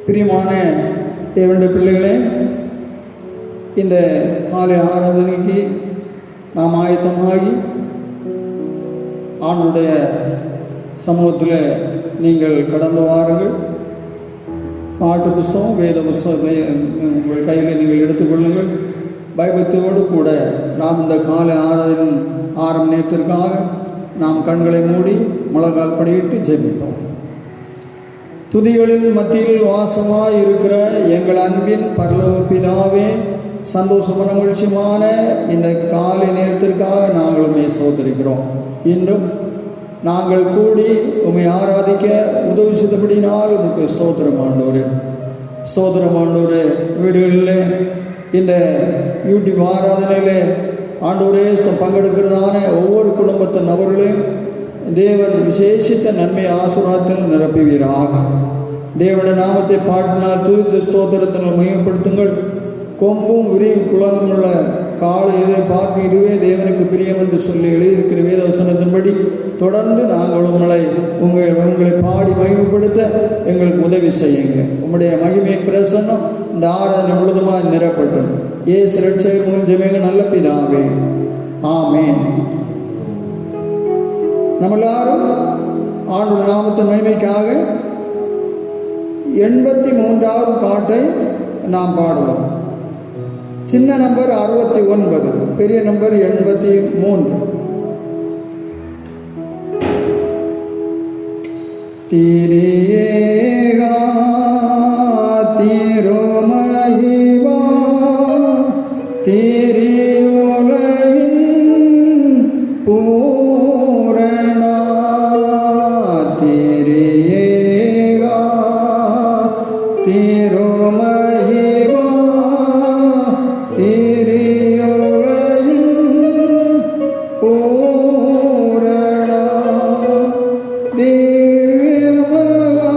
பிரியமான தேவனுடைய பிள்ளைகளே, இந்த காலை ஆராதனைக்கு நாம் ஆயத்தமாகி ஆண்டுடைய சமூகத்தில் நீங்கள் கடந்து வாருங்கள். பாட்டு புஸ்தகம், வேத புஸ்தகத்தை உங்கள் கையில் நீங்கள் எடுத்துக்கொள்ளுங்கள். பயபக்தியோடு கூட நாம் இந்த காலை ஆராதனை ஆரம்ப நேரத்திற்காக நாம் கண்களை மூடி முழங்கால் படியிட்டு ஜெபிப்போம். துதிகளின் மத்தியில் வாசமாய் இருக்கிற எங்கள் அன்பின் பரலோக பிதாவே, சந்தோஷ மகிழ்ச்சியான இந்த காலை நேரத்திற்காக நாங்கள் உம்மை ஸ்தோத்திரிக்கிறோம். இன்றும் நாங்கள் கூடி உம்மை ஆராதிக்க உதவி செய்தபடினால் உமக்கு ஸ்தோத்திரம் ஆண்டவரே. ஸ்தோத்திரம் ஆண்டவரே. வீடுகளில் இந்த யூடியூப் ஆராதனையில் ஆண்டவரே பங்கெடுக்கிறதான ஒவ்வொரு குடும்பத்தின் நபர்களையும் தேவன் விசேஷித்த நன்மை ஆசீர்வாதத்தில் நிரப்புவீராக. தேவனுடைய நாமத்தை பாட்டினால் துதித்து ஸ்தோத்திரத்தினால் மையப்படுத்துங்கள். கொம்பும் விரிவு குளமும் உள்ள காலை எதை பார்க்க இதுவே தேவனுக்கு பிரியம் என்று சொல்லி எழுதியிருக்கிற வேதவசனத்தின்படி தொடர்ந்து நாங்கள் உங்களை பாடி மகிமைப்படுத்த எங்களுக்கு உதவி செய்யுங்க. உம்முடைய மகிமையின் பிரசன்னம் இந்த ஆராதனை முழுதுமாக நிரப்பட்டும். இயேசு இரட்சகர் மூலம் ஜெபிங்க நல்ல பிதாவே, ஆமென். நம்ம எல்லாரும் ஆண்டவருடைய நாமத்தின் மகிமைக்காக 83வது பாட்டை நாம் பாடுவோம். சின்ன நம்பர் 69, பெரிய நம்பர் 83. திரியேகா திருமகிவா திரியுலகின் பூரணா திரியேகா திருமகிவா திரியுலகின் பூரணா திவ்யமகா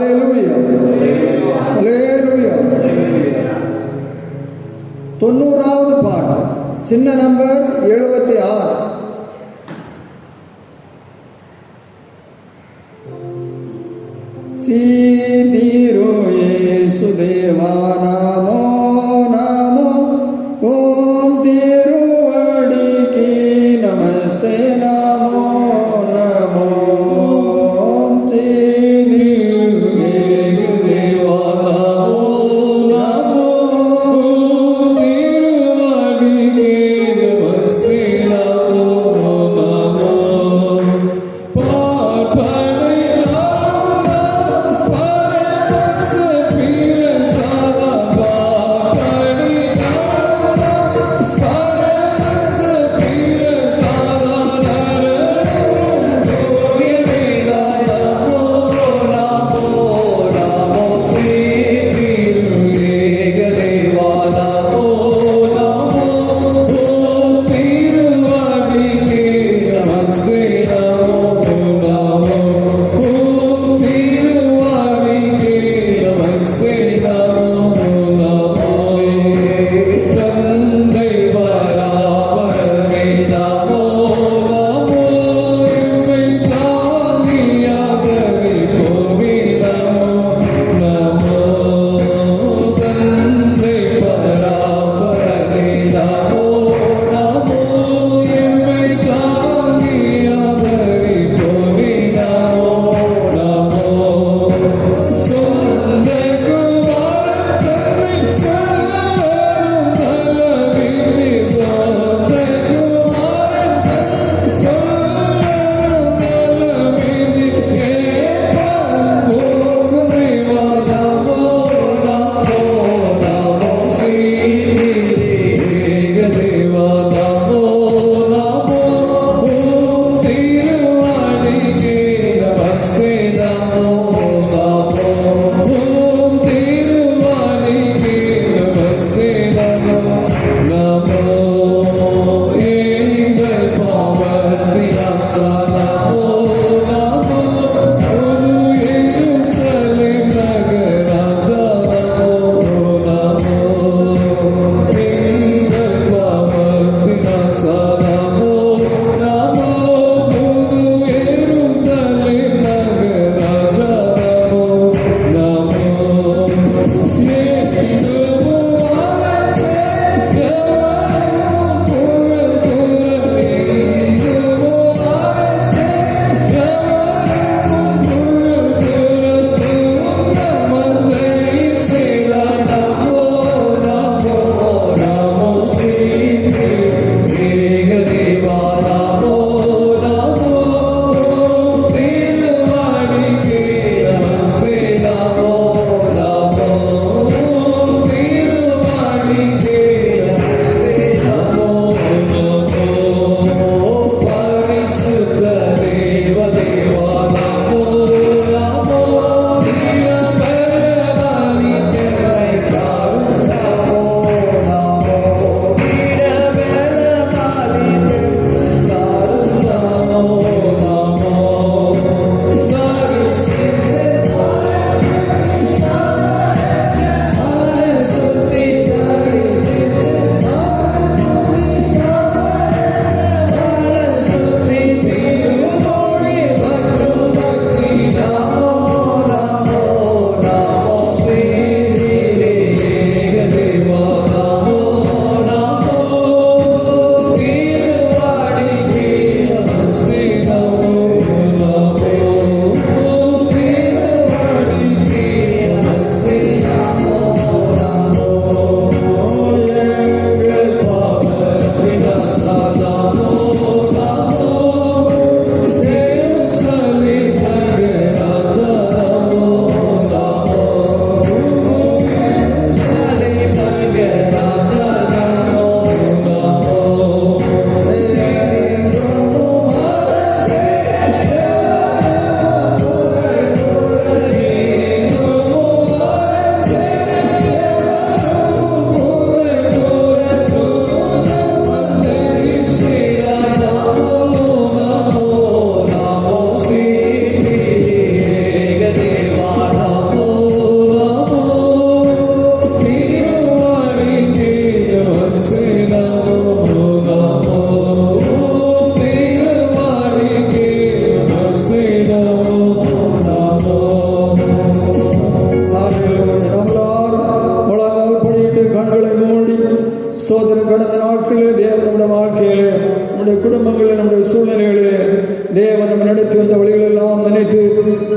ஹalleluya ஹalleluya. 90வது பாட்டு சின்ன நம்பர் 76. சீதிரோ இயேசுதேவா நமோ நமோ ஓம் திருவடிக்கு நமஸ்தே நமோ நமோ ஓம் சீதிரோ இயேசுதேவா நமோ நமோ ஓம் திருவடிக்கு நமஸ்தே நமோ நமோ. பார்ப்பனை பரம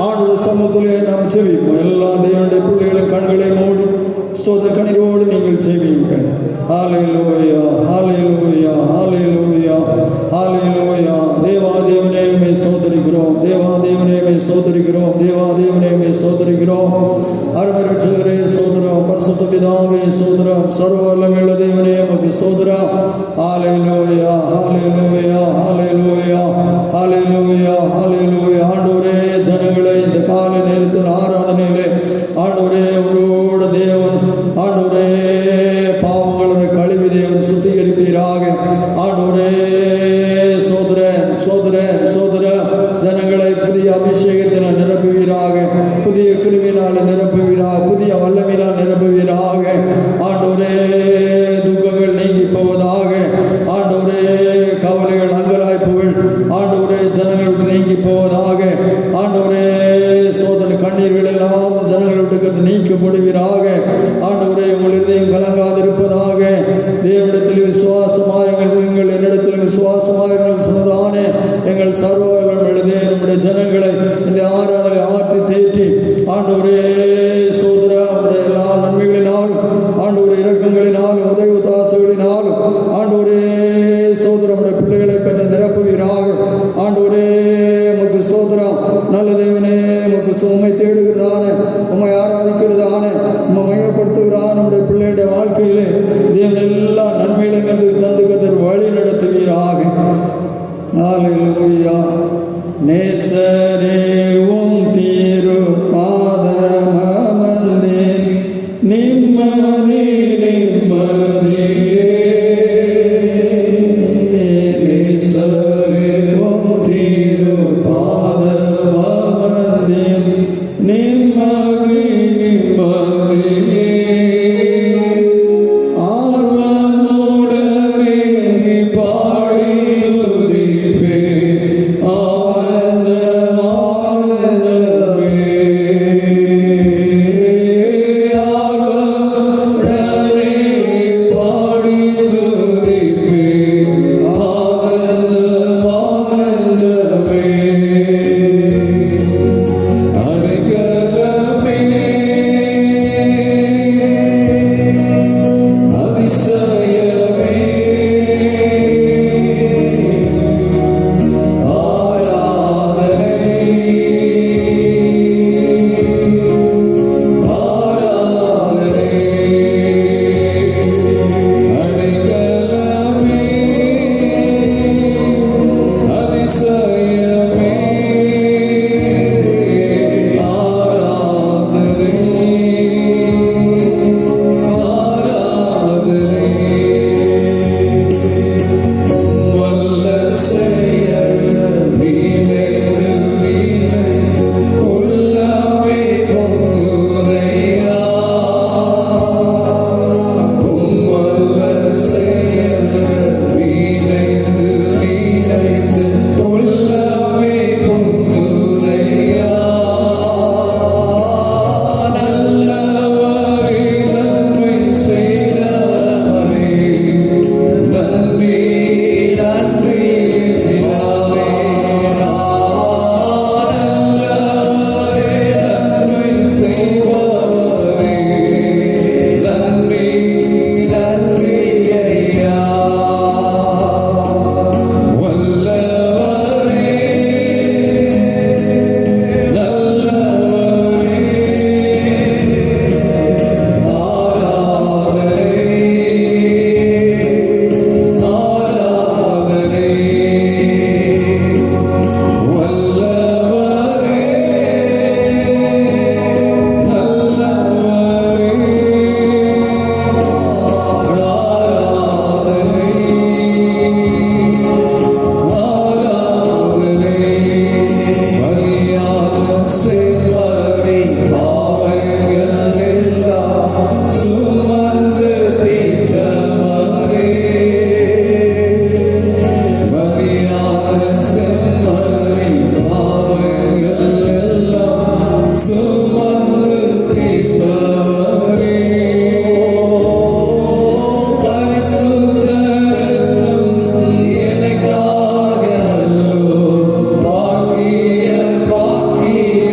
ஆண்டு சமூகத்திலே நாம் செவிப்போம். எல்லா தேவனுடைய பிள்ளைகளும் கண்களை மூடி ஸ்தோத்திர கண்ணீரோடு நீங்கள் செவியுங்கள். ஹல்லேலூயா, ஹல்லேலூயா, ஹல்லேலூயா, ஹல்லேலூயா. தேவாதேவனே உம்மை ஸ்தோத்திரிக்கிறோம், தேவாதேவனே உம்மை ஸ்தோத்திரிக்கிறோம், தேவாதேவனே உம்மை ஸ்தோத்திரிக்கிறோம். அருமை ரட்சகரே ஸ்தோத்திரம், பரிசுத்த பிதாவே ஸ்தோத்திரம், சர்வ வல்லமையுள்ள தேவனே உமக்கு ஸ்தோத்திரம். ஹல்லேலூயா, ஹல்லேலூயா, ஹல்லேலூயா, ஹல்லேலூயா, ஹல்லேலூயா. ஆண்டவரே, ஜனங்களை இந்த காலை நேரத்தில் ஆராதனையிலே ஆண்டவரே உங்களோட தேவன் ஆண்டவரே பாவங்களை கழுவி தேவன் சுத்திகரிப்பீராக. ஆண்டவரே சோதர சோதர சோதர ஜனங்களை புதிய அபிஷேகத்தில் நிரப்புவீராக, புதிய கிருவினால் நிரப்புவீராக, புதிய வல்லமையினால் நிரப்புவீராக. ஆண்டவரே துக்கங்கள் நீங்கி போவதாக. ஆண்டவரே கவலைகள் அங்கலாய்ப்புகள் ஆண்டவரே ஜனங்களுக்கு நீங்கி போவதாக. ஆண்டவரே சோதனை கண்ணீர்கள் எல்லாம் ஜனங்களை விட்டு நீக்கப்படுவீராக. ஆண்டவரே உங்கள் இதயம் கலங்காதிருப்பதாக. தேவனிடத்தில் விசுவாசமாயுங்கள், என்னிடத்தில் விசுவாசமாயுங்கள் சொன்னதானே எங்கள் சர்வர்களும் எழுதே நம்முடைய ஜனங்களை இந்த ஆராதனை ஆற்றி தேற்றி ஆண்டவரே சோதர உடைய எல்லா நன்மைகளினாலும் ஆண்டவரே இரக்கங்களினாலும் உதவி உதாசைகளினாலும் ஆண்டவரே சோதர உடைய பிள்ளைகளை கற்று நிரப்புவீராக. ஆண்டவரே உமக்கு ஸ்தோத்திரம். நல்ல தேவனே உமக்கு உம்மை தேடுகிறதான, உம்மை ஆராதிக்கிறதான, உம்மை மையப்படுத்துகிறான் நம்முடைய பிள்ளையுடைய வாழ்க்கையிலே தேவன் எல்லா நன்மைகளையும் என்று தந்து கத்தர் வழி நடத்துவீராக. ஹல்லேலூயா. நேசரே உம் திரு பாதமமர்ந்தே நிம்மதி நிம்மதியே. நேசரே உம் திரு பாதமமர்ந்தே நிம்மதி நிம்மதியே. ஆர்வமுடனே பாடி துதிப்பேன் ஆனந்த ஆனந்தமே. ஆர்வமுடனே பாடி துதிப்பேன் ஆனந்த ஆனந்தமே. அடைக்கலமே அதிசயமே ஆராதனை ஆராதனை. அடைக்கலமே அதிசயமே ஆராதனை ஆராதனை. வல்ல செயல் நினைத்து நினைத்து உள்ளமே பொங்குதையா. வல்ல செயல் நினைத்து நினைத்து உள்ளமே பொங்குதையா. நல்லவரே நன்மை செய்தவரே நன்றி நன்றி பிதாவே. நல்லவரே நன்மை செய்பவரே நன்றி நன்றி ஐயா. வல்லவரே நல்லவரே ஆராதனை ஆராதனை. வல்லவரே நல்லவரே ஆராதனை ஆராதனை. பலியாக செல்வரை பாவங்கள் எல்லாம் சுமந்து தீர்த்தவரே. பலியாக செல்வரை பாவங்கள் எல்லாம் சுமந்து தீர்த்தவரே. பரிசுத்த ரத்தம் எனக்காக அல்லோ பாக்கிய பாக்கிய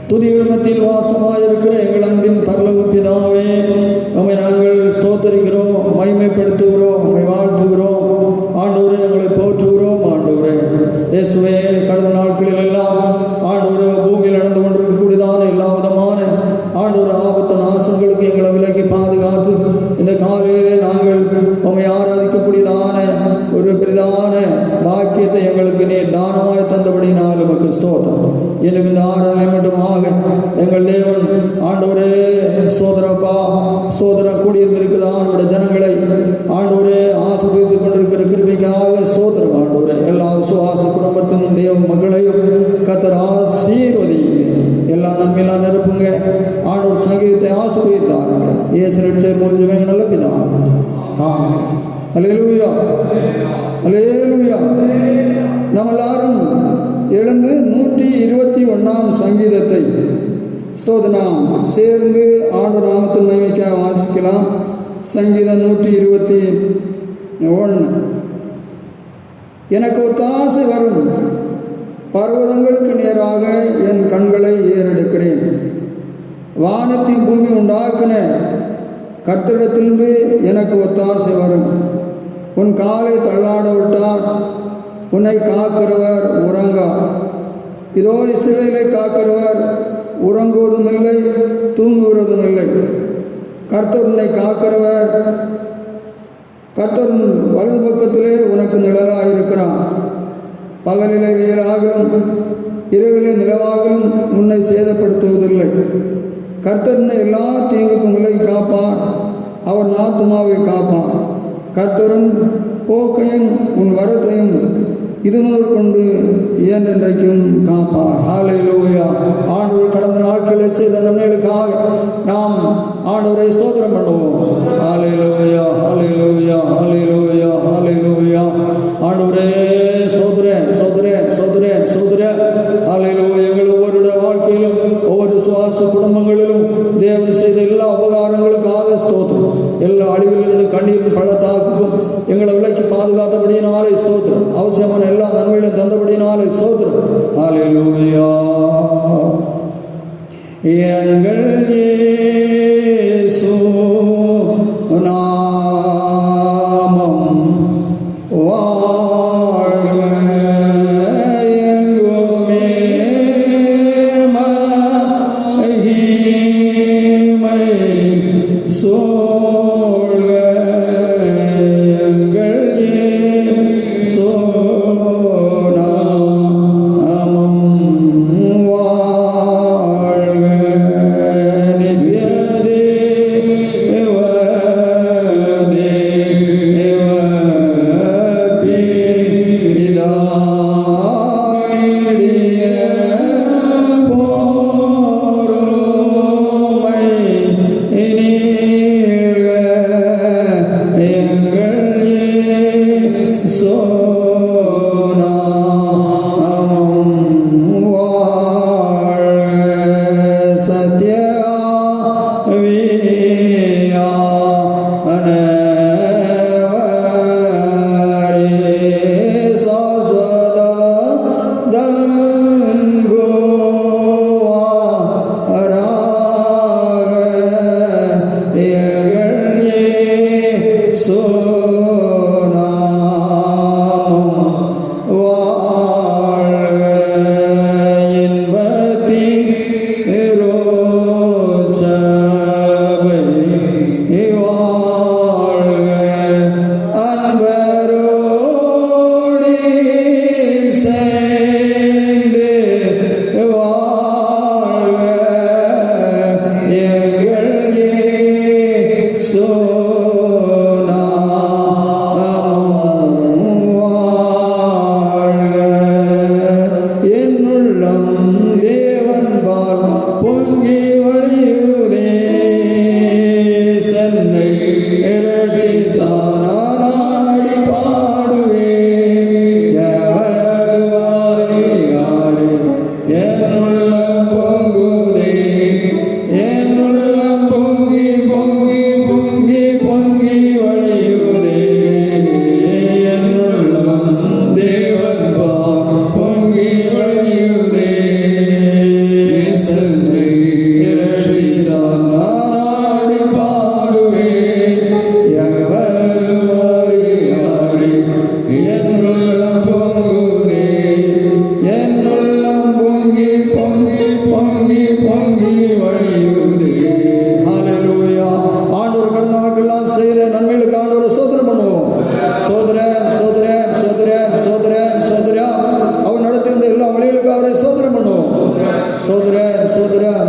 துதிகள் மத்தியில் வாசமாயிருக்கிற எங்கள் அன்பின் பரலோக பிதாவே, உம்மை நாங்கள் ஸ்தோத்தரிக்கிறோம், மகிமைப்படுத்துகிறோம், உம்மை வாழ்த்துகிறோம். ஆண்டவரே, எங்களை போற்றுகிறோம். ஆண்டவரே இயேசுவே, கடந்த நாட்களில் எல்லாம் ஆண்டவரே பூமியில் நடந்து கொண்டிருக்கக்கூடியதான எல்லா விதமான ஆண்டவர் ஆபத்து நாசங்களுக்கு எங்களை விலக்கி பாதுகாத்து இந்த காலையிலே நாங்கள் உம்மை ஆராதிக்கக்கூடியதான ஒரு பெரிதான பாக்கியத்தை எங்களுக்கு நீர் தானமாய் தந்தபடினால் உமக்கு ஸ்தோத்திரம். இன்னும் இந்த ஆராதனை மட்டுமாக எங்கள் தேவன் ஆண்டவரே சோதரப்பா சோதரம் கூடியிருந்திருக்கிறதா நம்முடைய ஜனங்களை ஆண்டவரே ஆசீர்வதித்துக் கொண்டிருக்கிற கிருபைக்காக ஸ்தோத்திரம். ஆண்டவரே எல்லா விசுவாச குடும்பத்தின் தேவ மகளையும் கர்த்தர் ஆசீர்வதிங்க, எல்லா நன்மையெல்லாம் நிரப்புங்க. ஆண்டவர் சங்கீதத்தை ஆசீர்வதித்தாருங்க. இயேசு ரட்சகர் மூலம் நல்ல பிதாவே, ஆமென். அல்லேலூயா, அல்லேலூயா. நாம் எல்லாரும் எழுந்து 121ஆம் சங்கீதத்தை ஸ்தோத்திரம் சேர்ந்து ஆண்டவர் நாமத்தின் மகிமைக்காக வாசிக்கலாம். சங்கீதம் 121. எனக்கு ஒத்தாசை வரும், பர்வதங்களுக்கு நேராக என் கண்களை ஏறெடுக்கிறேன். வானத்தின் பூமி உண்டாக்கின கர்த்தரிடத்திலிருந்து எனக்கு ஒத்தாசை வரும். உன் காலை தள்ளாட விட்டார், உன்னை காக்கிறவர் உறங்கார். இதோ இஸ்ரவேலை காக்கிறவர் உறங்குவதும் இல்லை, தூங்குகிறதும் இல்லை. கர்த்தர் உன்னை காக்கிறவர், கர்த்தர் வலது பக்கத்திலே உனக்கு நிழலாக இருக்கிறார். பகலிலே வெயிலாகிலும் இரவிலே நிலவாகிலும் உன்னை சேதப்படுத்துவதில்லை. கர்த்தர் உன்னை எல்லா தீங்குக்கும் விலகி காப்பார், அவர் ஆத்துமாவை காப்பார். கர்த்தரும் போக்கையும் உன் வரத்தையும் இது முதல் கொண்டு என்றென்றைக்கும் காப்பார். ஹல்லேலூயா. ஆண்டவர் கடந்த நாட்களில் செய்த நன்மைகளுக்காக நாம் ஆண்டவரை ஸ்தோத்திரம் பண்ணுவோம். ஹல்லேலூயா, ஹல்லேலூயா, ஹல்லேலூயா, ஹல்லேலூயா. ஆண்டவரே சோதரேன் சோதரேன் சோதரேன் சோதரேன். ஹல்லேலூயா. எங்கள் ஒவ்வொருடைய வாழ்க்கையிலும் ஒவ்வொரு சுவாச குடும்பங்களிலும் தேவன் செய்த எல்லா உபகாரங்களுக்காக ஸ்தோத்திரம். எல்லா அழிவிலிருந்து கண்ணீரின் பள்ளத்தாக்குக்கும் எங்களை விலக்கி பாதுகாத்தபடியினாலே ஸ்தோத்திரம். அவசியமான எல்லா நன்மைகளும் தந்தபடியினாலே ஸ்தோத்திரம். ஹல்லேலூயா. எங்கள் இயேசு நாமம் வாழ்க எங்குமே மகிமை சூழ்க. எங்கள் இயேசு நாமம் வாழ்க.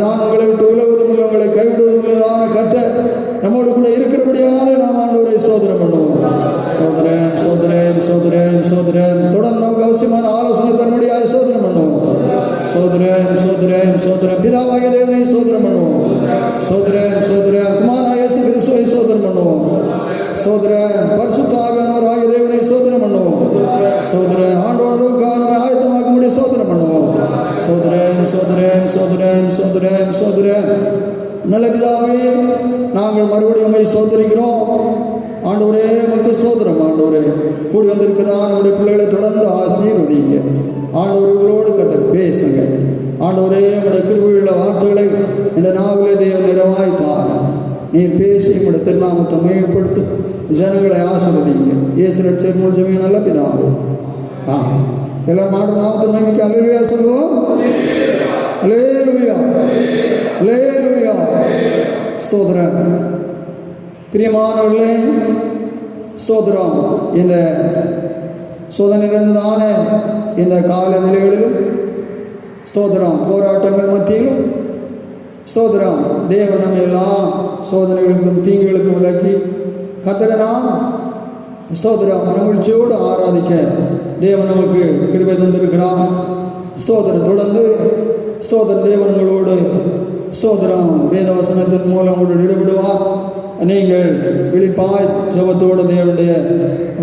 நான் உங்களை விட்டு உலகதும் இல்லை, உங்களை கைவிடுவதுள்ளதான கர்த்தர் நம்மோடு கூட இருக்கிறபடியால நாம் ஆண்டவரை ஸ்தோத்திரம் பண்ணுவோம். சோதரன் சோதரன் சோதரன் சோதரன் தொடர்ந்து நமக்கு அவசியமான ஆலோசனை தரும்படியாக ஸ்தோத்திரம் பண்ணுவோம். சோதரன் சோதரன் சோதரன் பிதாவாகிய தேவனை ஸ்தோத்திரம் பண்ணுவோம். சோதரன் சோதரன் குமாரனாகிய இயேசு கிறிஸ்துவை ஸ்தோத்திரம் பண்ணுவோம். சோதரன் பரிசுத்த ஆவியானவராகிய தேவனை ஸ்தோத்திரம் பண்ணுவோம். சோதரன் ஆண்டவருக்காக நம்மை ஆயத்தமாக்கும்படி ஸ்தோத்திரம் பண்ணுவோம். சோதரன் சோதரன் சோதரன் சோதரன் சோதரன் நல்ல பிதாவே, நாங்கள் மறுபடியும் உண்மை ஸ்தோத்திரிக்கிறோம். ஆண்டவரே உமக்கு ஸ்தோத்திரம். ஆண்டவரே கூடி வந்திருக்கிறதா நம்முடைய பிள்ளைகளை தொடர்ந்து ஆசீர்வதிங்க. ஆண்டவர்களோடு கர்த்தர் பேசுங்க. ஆண்டவரே உங்களுடைய கிருபையுள்ள வார்த்தைகளை இந்த நாவிலே தேவன் நிறைவாய் தாருங்க. நீர் பேசி உங்களுடைய திருநாமத்தை மேம்படுத்தும் ஜனங்களை ஆசீர்வதிங்க. இயேசு ரட்சகர் மூலம் ஜெபிக்கிறோம் நல்ல பிதாவே. எல்லா மாற்று நாமத்தை மேமிக்க அல்லேலூயா சொல்லுவோம். அல்லேலூயா அல்லேலூயா. ஸ்தோத்திரம். பிரியமானவர்களே, ஸ்தோத்திரம். இந்த சோதனை இருந்ததான இந்த கால நிலைகளிலும் ஸ்தோத்திரம், போராட்டங்கள் மத்தியிலும் ஸ்தோத்திரம், தேவன் நம்ம எல்லா சோதனைகளுக்கும் தீங்குகளுக்கும் விலக்கி கர்த்தரை நாம் ஸ்தோத்திரம் மனமகிழ்ச்சியோடு ஆராதிக்க தேவன் நமக்கு கிருபை தந்திருக்கிறான். ஸ்தோத்திரம். தொடர்ந்து ஸ்தோத்திரம் தேவன்களோடு ஸ்தோத்திரம் வேதவசனத்தின் மூலம் உங்களோடு ஈடுபடுவார். நீங்கள் விழிப்பாய் ஜெபத்தோடு தேவனுடைய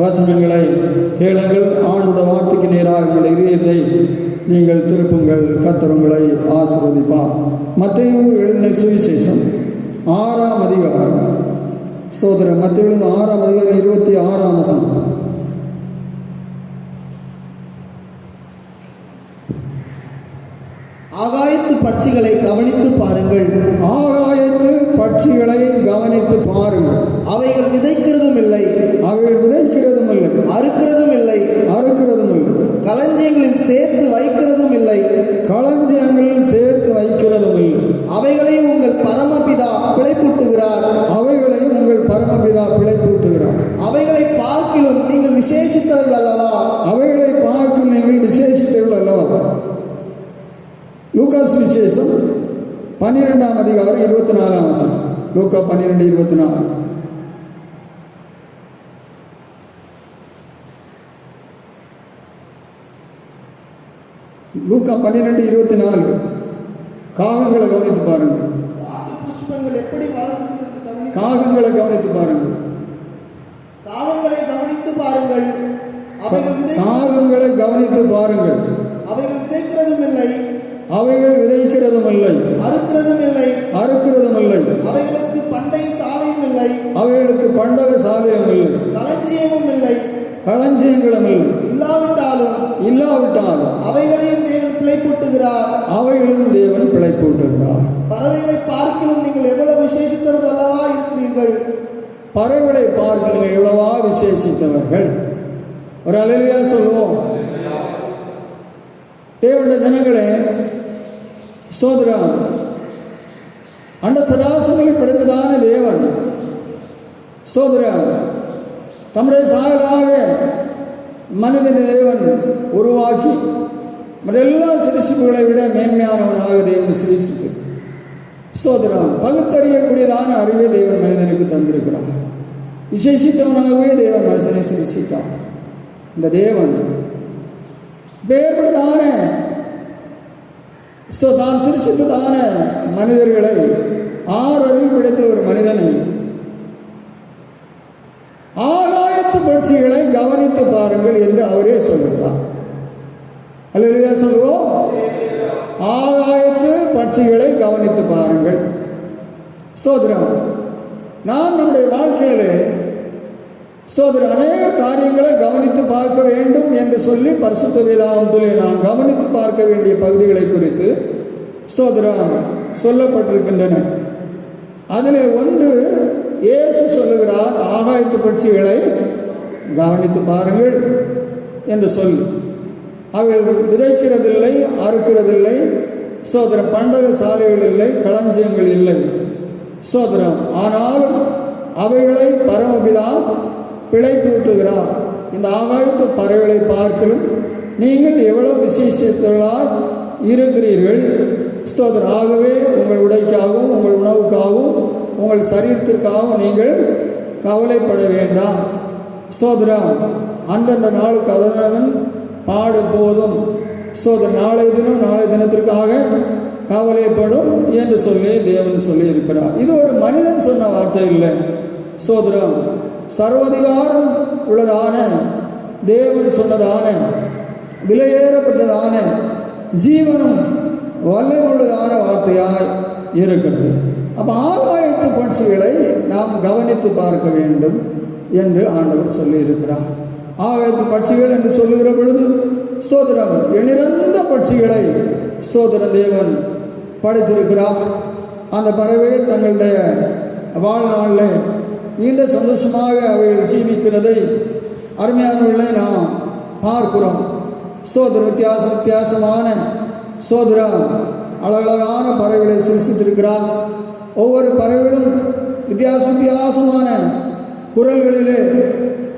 வசனங்களை கேளுங்கள். ஆண்டுடைய வார்த்தைக்கு நேராக உங்களுடைய இதயத்தை நீங்கள் திருப்புங்கள். கர்த்தர் உங்களை ஆசீர்வதிப்பார். மத்தேயு எழுதின சுவிசேஷம் 6ஆம் அதிகாரம். ஸ்தோத்திரம். மத்தேயு 6ஆம் அதிகாரம் 26ஆம் வசனம். ஆகாயத்து பட்சிகளை கவனித்து பாருங்கள். ஆகாயத்து பட்சிகளை கவனித்து பாருங்கள். அவைகள் விதைக்கிறதும் இல்லை, அவைகள் விதைக்கிறதும் இல்லை, அறுக்கிறதும் இல்லை, அறுக்கிறதும் இல்லை, களஞ்சியங்களில் சேர்த்து வைக்கிறதும் இல்லை, களஞ்சியங்களில் சேர்த்து வைக்கிறதும் இல்லை. அவைகளை உங்கள் பரமபிதா பிழைப்பூட்டுகிறார். அவைகளை உங்கள் பரமபிதா பிழைப்பூட்டுகிறார். அவைகளை பார்க்கிலும் நீங்கள் விசேஷித்தவர்கள் அல்லவா? அவைகளை பார்க்கும் நீங்கள் விசேஷித்தவர்கள் அல்லவா? லூக்கா சுவிசேஷம் 12ஆம் அதிகாரம் 24ஆம் வசனம். லூக்கா 12:24. லூக்கா 12:24. காகங்களை கவனித்து பாருங்கள். புஷ்பங்கள் எப்படி வளர்ந்து காகங்களை கவனித்து பாருங்கள். காகங்களை கவனித்து பாருங்கள். காகங்களை கவனித்து பாருங்கள். அவைகள் விதைக்கிறதும் இல்லை, அவைகள் விதைக்கிறதும் இல்லை, அறுக்கிறதும் இல்லை, அறுக்கிறதும் இல்லை. அவைகளுக்கு பண்டை சாலையும் இல்லை, அவைகளுக்கு பண்டக சாலையும் இல்லை, களஞ்சியமும் இல்லை, களஞ்சியங்களும் இல்லை. இல்லாவிட்டாலும் அவைகளையும் தேவன் பிழைப்பூட்டுகிறார். அவைகளும் தேவன் பிழைப்பூட்டுகிறார். பறவைகளை பார்க்கிலும் நீங்கள் எவ்வளவு விசேஷித்தவர்கள் அல்லவா இருக்கிறீர்கள். பறவைகளை பார்க்க எவ்வளவா விசேஷித்தவர்கள். ஒரு அல்லேலூயா சொல்லுவோம். தேவனுடைய ஜனங்களே, ஸ்தோத்திரம். அண்ட சராசரங்களை படைத்ததான தேவன் ஸ்தோத்திரம் தம்முடைய சாயலாக மனிதனை தேவன் உருவாக்கி மற்றெல்லா சிருஷ்டிப்புகளை விட மேன்மையானவனாக தேவன் சிருஷ்டித்து ஸ்தோத்திரம் பகுத்தறியக்கூடியதான அறிவை தேவன் மனிதனுக்கு தந்திருக்கிறார். விசேஷித்தவனாகவே தேவன் மனுஷனை சிருஷ்டித்தார். இந்த தேவன் வேறுபடுதான தான் சிருஷ்டித்ததான மனிதர்களை 6 அறிவு படைத்த ஒரு மனிதனை ஆகாயத்து பட்சிகளை கவனித்து பாருங்கள் என்று அவரே சொல்லுகிறார். அல்லேலூயா சொல்லுவோம். ஆகாயத்து பட்சிகளை கவனித்து பாருங்கள். ஸ்தோத்திரம். நாம் நம்முடைய வாழ்க்கையிலே ஸ்தோத்திரம் அநேக காரியங்களை கவனித்து பார்க்க வேண்டும் என்று சொல்லி பரிசுத்த வேதாகமத்திலே நாம் கவனித்து பார்க்க வேண்டிய பகுதிகளை குறித்து ஸ்தோத்திரம் சொல்லப்பட்டிருக்கின்றன. அதில் ஒன்று இயேசு சொல்லுகிறார், ஆகாயத்து பட்சிகளை கவனித்து பாருங்கள் என்று சொல்லி. அவைகள் விதைக்கிறதில்லை, அறுக்கிறதில்லை, ஸ்தோத்திரம் பண்டக சாலைகள் இல்லை, களஞ்சியங்கள் இல்லை, ஸ்தோத்திரம். ஆனால் அவைகளை பரமபிதா பிழைப்பூட்டுகிறார். இந்த ஆகாயத்து பறவைகளை பார்க்கலும் நீங்கள் எவ்வளவு விசேஷத்தவர்களாக இருக்கிறீர்கள் ஸ்தோத்திரம். ஆகவே உங்கள் உடைக்காகவும் உங்கள் உணவுக்காகவும் உங்கள் சரீரத்திற்காகவும் நீங்கள் கவலைப்பட வேண்டாம். ஸ்தோத்திரம். அந்தந்த நாளுக்கு அதனதன் பாடு போதும். ஸ்தோத்திரம். நாளை தினத்திற்காக கவலைப்படும் என்று சொல்லி தேவன் சொல்லி இருக்கிறார். இது ஒரு மனிதன் சொன்ன வார்த்தை இல்லை. ஸ்தோத்திரம். சர்வதிகாரம் உள்ளதான தேவன் சொன்னதான விலையேறப்பட்டதான ஜீவனும் வல்லமுள்ளதான வார்த்தையாய் இருக்கிறது. அப்போ ஆகாயத்து பட்சிகளை நாம் கவனித்து பார்க்க வேண்டும் என்று ஆண்டவர் சொல்லியிருக்கிறார். ஆகாயத்து பட்சிகள் என்று சொல்லுகிற பொழுது ஸ்தோத்திரம் எண்ணிறந்த பட்சிகளை ஸ்தோத்திரம் தேவன் படைத்திருக்கிறார். அந்த பறவைகள் தங்களுடைய வாழ்நாளில் நீண்ட சந்தோஷமாக அவைகள் ஜீவிக்கிறதை அருமையானவர்களை நாம் பார்க்கிறோம். ஸ்தோத்திரம். வித்தியாசமான ஸ்தோத்திரம் அழகழகான பறவைகளை சிருஷ்டித்திருக்கிறார். ஒவ்வொரு பறவைகளும் வித்தியாசமான குரல்களிலே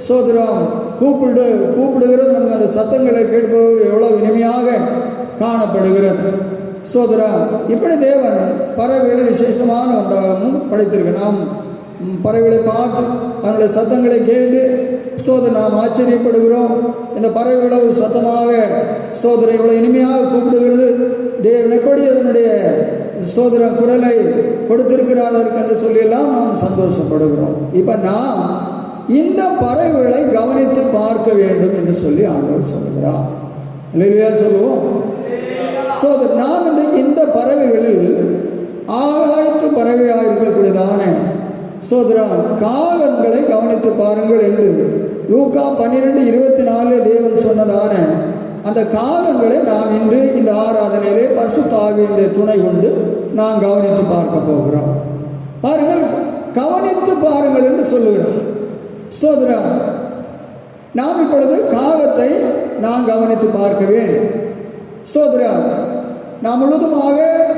ஸ்தோத்திரம் கூப்பிடுகிறது. நமக்கு அந்த சத்தங்களை கேட்பது எவ்வளோ இனிமையாக காணப்படுகிறது. ஸ்தோத்திரம். இப்படி தேவன் பறவைகளை விசேஷமான ஒன்றாகவும் படைத்திருக்க. நாம் பறவைகளை பார்த்து அதனுடைய சத்தங்களை கேட்டு ஸ்தோத்திரம் நாம் ஆச்சரியப்படுகிறோம். இந்த பறவைகளை ஒரு சத்தமாக ஸ்தோத்திரம் இவ்வளோ இனிமையாக கூப்பிடுகிறது. தேவன் எப்படி அதனுடைய ஸ்தோத்திர குரலை கொடுத்திருக்கிறார் என்று சொல்லியெல்லாம் நாம் சந்தோஷப்படுகிறோம். இப்போ நாம் இந்த பறவைகளை கவனித்து பார்க்க வேண்டும் என்று சொல்லி ஆண்டவர் சொல்லுகிறார். இல்லையா சொல்லுவோம். ஸ்தோத்திரம். நாம் இன்றைக்கு இந்த பறவைகளில் ஆகாயத்து பறவையாக இருக்கக்கூடியதான ஸ்தோத்திரம் காகங்களை கவனித்து பாருங்கள் என்று லூக்கா 12:24 தேவன் சொன்னதான அந்த காகங்களை நாம் இன்று இந்த ஆராதனையிலே பரிசுத்த ஆவியினுடைய துணை கொண்டு நாம் கவனித்து பார்க்க போகிறோம். பாருங்கள், கவனித்து பாருங்கள் என்று சொல்லுகிறோம். ஸ்தோத்திரம். நாம் இப்பொழுது காகத்தை நாம் கவனித்து பார்க்க வேண்டும். ஸ்தோத்திரம். நாம் முழுதுமாக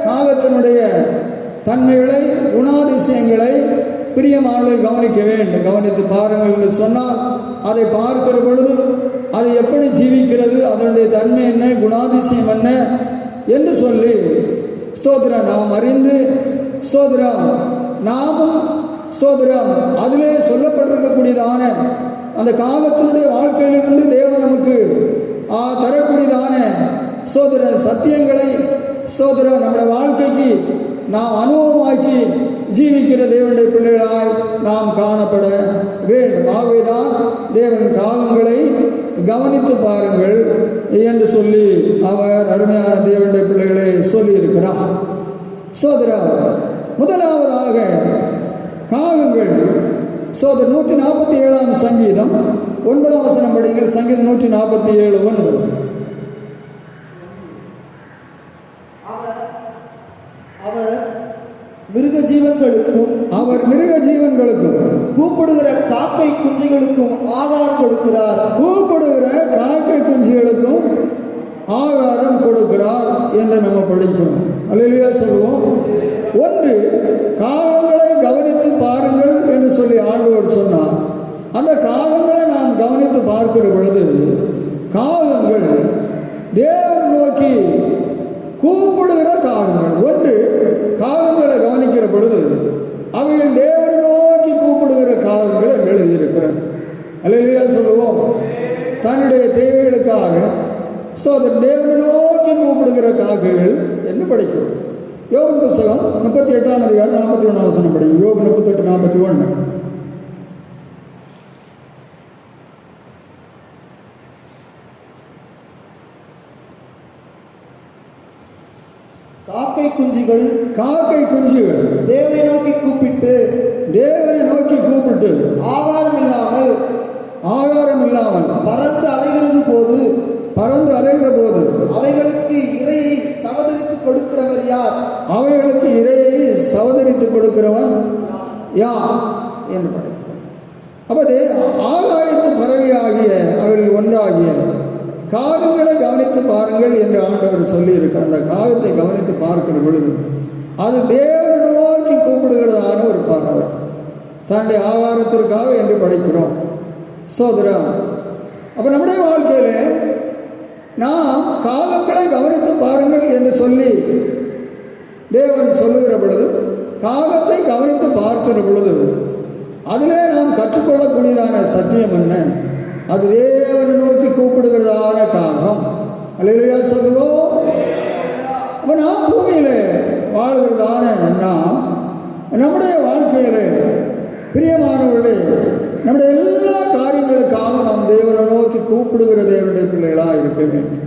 காகத்தினுடைய தன்மைகளை குணாதிசயங்களை பிரியமானவர்களை கவனிக்க வேண்டும். கவனித்து பாருங்கள் என்று சொன்னால் அதை பார்க்கிற பொழுது அது எப்படி ஜீவிக்கிறது, அதனுடைய தன்மை என்ன, குணாதிசயம் என்ன என்று சொல்லி ஸ்தோத்திரம் நாம் அறிந்து ஸ்தோத்திரம் நாமும் ஸ்தோத்திரம் அதிலே சொல்லப்பட்டிருக்கக்கூடியதான அந்த காகத்தினுடைய வாழ்க்கையிலிருந்து தேவன் நமக்கு தரக்கூடியதான ஸ்தோத்திர சத்தியங்களை ஸ்தோத்திரம் நம்முடைய வாழ்க்கைக்கு நாம் அனுபவமாக்கி ஜீவிக்கிற தேவனுடைய பிள்ளைகளாய் நாம் காணப்பட வேண்டும். ஆகவேதான் தேவன் காகங்களை கவனித்து பாருங்கள் என்று சொல்லி அவர் அருமையான தேவனுடைய பிள்ளைகளை சொல்லியிருக்கிறார். ஸ்தோத்திரம். முதலாவதாக காகங்கள் ஸ்தோத்திரம் 147 சங்கீதம் 9 படிங்கள். சங்கீதம் 147:9. அவர் மிருக ஜீவன்களுக்கும் கூப்பிடுகிற காக்கை குஞ்சுகளுக்கும் ஆகாரம் கொடுக்கிறார். கூப்பிடுகிற காக்கை குஞ்சுகளுக்கும் ஆகாரம் கொடுக்கிறார் என்று நம்ம படிக்கிறோம். அல்லேலூயா சொல்லுவோம். ஒன்று, காகங்களை கவனித்து பாருங்கள் என்று சொல்லி ஆண்டவர் சொன்னார். அந்த காகங்களை நாம் கவனித்து பார்க்கிற பொழுது காகங்கள் தேவன் நோக்கி கூப்பிடுகிற காகங்கள். ஒன்று, காகங்களை கவனிக்கிற பொழுது அவைகள் தேவனை நோக்கி கூப்பிடுகிற காகங்கள் எழுதியிருக்கிறது. அல்லேலூயா சொல்லுவோம். தன்னுடைய தேவைகளுக்காக ஸ்தோத்திரம் தேவனை நோக்கி கூப்பிடுகிற காகங்கள் என்று படிக்கிறோம். யோபு புத்தகம் 38:41 படிக்கும். யோபு 38:41. காக்கை குஞ்சுகள் தேவனை நோக்கி கூப்பிட்டு ஆகாரம் இல்லாமல் பறந்து அலைகிற போது அவைகளுக்கு இரையை சவதரித்து கொடுக்கிறவர் யார்? அவைகளுக்கு இரையை சவதரித்து கொடுக்கிறவன் யார் என்று படிக்கிறோம். அப்போது ஆகாயத்து பறவையாகிய அவைகள் ஒன்றாகிய காகங்களை கவனித்து பாருங்கள் என்று ஆண்டவர் சொல்லி இருக்கிற அந்த காகத்தை கவனித்து பார்க்கிற பொழுது அது தேவனை நோக்கி கூப்பிடுகிறதான ஒரு பறவை, தன்னுடைய ஆகாரத்திற்காக என்று படிக்கிறோம். ஸ்தோத்திரம். அப்போ நம்முடைய வாழ்க்கையில் நாம் காகங்களை கவனித்து பாருங்கள் என்று சொல்லி தேவன் சொல்லுகிற பொழுது, காகத்தை கவனித்து பார்க்கிற பொழுது அதிலே நாம் கற்றுக்கொள்ளக்கூடியதான சத்தியம் என்ன? அது தேவனை நோக்கி கூப்பிடுகிறதான காகம். அல்லேலூயா சொல்லுவோம். அப்போ நாம் பூமியிலே வாழ்கிறதான நாம் நம்முடைய வாழ்க்கையிலே பிரியமானவர்களே, நம்முடைய எல்லா காரியங்களுக்காக நாம் தேவனை நோக்கி கூப்பிடுகிற தேவனுடைய பிள்ளைகளாக இருக்க வேண்டும்.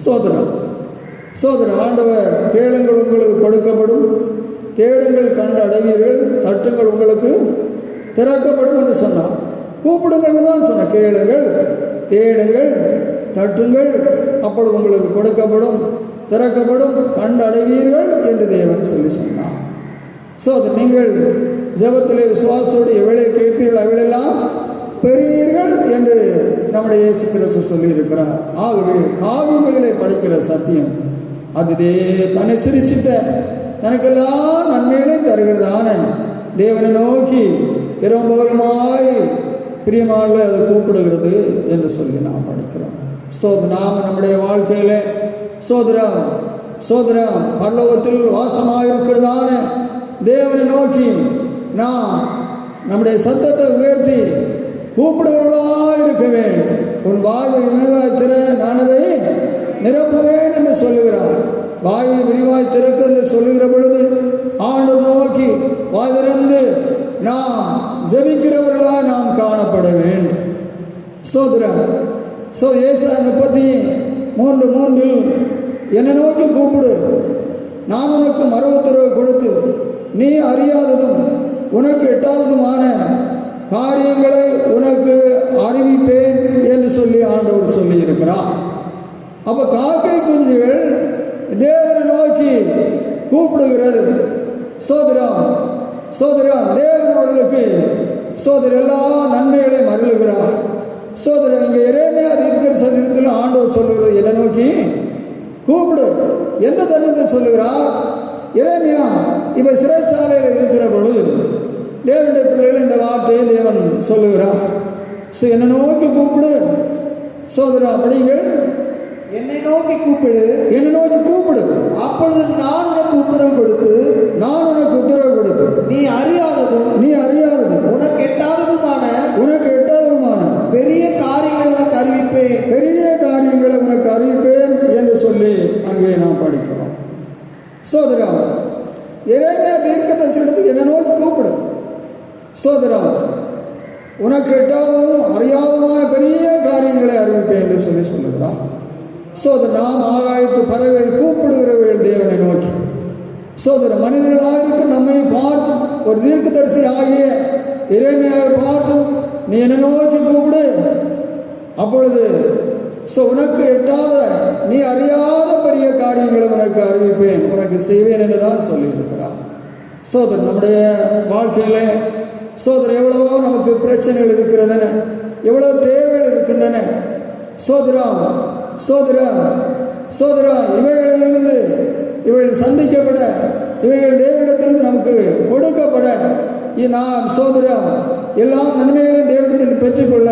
ஸ்தோத்திரம் ஸ்தோத்திரம். ஆண்டவர், கேளுங்கள் உங்களுக்கு கொடுக்கப்படும், தேடுங்கள் கண்டு அடைவீர்கள், தட்டுங்கள் உங்களுக்கு திறக்கப்படும் என்று சொன்னார். கூப்பிடுங்கள் தான் சொன்னார். கேளுங்கள், தேடுங்கள், தட்டுங்கள், அப்பொழுது உங்களுக்கு கொடுக்கப்படும், திறக்கப்படும், கண்டு அடைவீர்கள் என்று தேவன் சொல்லி சொன்னார். நீங்கள் ஜெபத்திலே விசுவாசத்தோடு எவ்வளவு கேட்பீர்கள் அவையெல்லாம் பெறுவீர்கள் என்று நம்முடைய இயேசு கிறிஸ்து சொல்லியிருக்கிறார். ஆகவே காவியங்களிலே படிக்கிற சத்தியம் அதுவே தன்னை சிரிசித்த தனக்கெல்லாம் நன்மைகளை தருகிறதான தேவனை நோக்கி இரவுபகலுமாய் பிரியமானவர்களை அது கூப்பிடுகிறது என்று சொல்லி நாம் படிக்கிறோம். நாம் நம்முடைய வாழ்க்கையிலே சோதரம் பரலோகத்தில் வாசமாயிருக்கிறதான தேவனை நோக்கி நாம் நம்முடைய சத்தத்தை உயர்த்தி கூப்பிடுகிறவர்களாக இருக்க வேண்டும். உன் வாயை விரிவாய் திற, நான் அதை நிரப்புவேன் என்று சொல்லுகிறார். வாயை விரிவாய் திறக்க என்று சொல்லுகிற பொழுது ஆண்டவர் நோக்கி வாய் திறந்து நாம் ஜெபிக்கிறவர்களாக நாம் காணப்பட வேண்டும். ஸ்தோத்திரம். ஏசாயா 33:3 என்னை நோக்கி கூப்பிடு, நான் உனக்கு மறு உத்தரவு கொடுத்து நீ அறியாததும் உனக்கு எட்டாததுமான காரியங்களை உனக்கு அறிவிப்பேன் என்று சொல்லி ஆண்டவர் சொல்லி இருக்கிறார். அப்போ காக்கை குஞ்சுகள் தேவனை நோக்கி கூப்பிடுகிறது. சோதரம் தேவன் அவர்களுக்கு எல்லா நன்மைகளையும் அருளுகிறார். இங்கே எரேமியா தீர்க்கதரிசியில் ஆண்டவர் சொல்லுகிறது, என்னை நோக்கி கூப்பிடு. எந்த தருணத்தை சொல்லுகிறார்? எரேமியா இவ சிறைச்சாலையில் இருக்கிற பொழுது தேவனுடைய பிள்ளைகள் இந்த வார்த்தையை தேவன் சொல்லுகிறார். என்னை நோக்கி கூப்பிடு. அப்படிங்கள், என்னை நோக்கி கூப்பிடு, என்னை நோக்கி கூப்பிடு, அப்பொழுது நான் உனக்கு உத்தரவு கொடுத்து நீ அறியாததும் உனக்கு எட்டாததுமான பெரிய காரியங்களை உனக்கு அறிவிப்பேன் என்று சொல்லி அங்கே நாம் படிக்கிறோம். எரேமியா தீர்க்கதரிசியிடத்தில் என்னை நோக்கி கூப்பிடு. உனக்கு எட்டாததும் அறியாததுமான பெரிய காரியங்களை அறிவிப்பேன் என்று சொல்லி சொல்லுகிறார். நாம் ஆகாயத்து பறவைகள் கூப்பிடுகிறவர்கள் தேவனை நோக்கி. மனிதர்களாக இருக்க நம்மை பார்த்து ஒரு தீர்க்கதரிசி ஆகிய எரேமியாவை பார்த்து நீ என்னை நோக்கி கூப்பிடு, அப்பொழுது உனக்கு எட்டாத நீ அறியாத பெரிய காரியங்களை உனக்கு அறிவிப்பேன், உனக்கு செய்வேன் என்று தான் சொல்லியிருக்கிறார். நம்முடைய வாழ்க்கையில எவ்வளவோ நமக்கு பிரச்சனைகள் இருக்கிறதன, எவ்வளவு தேவைகள் இருக்கின்றன. இவைகளிலிருந்து இவைகள் சந்திக்கப்பட, இவைகள் தேவனிடத்திலிருந்து நமக்கு கொடுக்கப்பட நாம் எல்லா நன்மைகளையும் தேவனிடத்தில் பெற்றுக்கொள்ள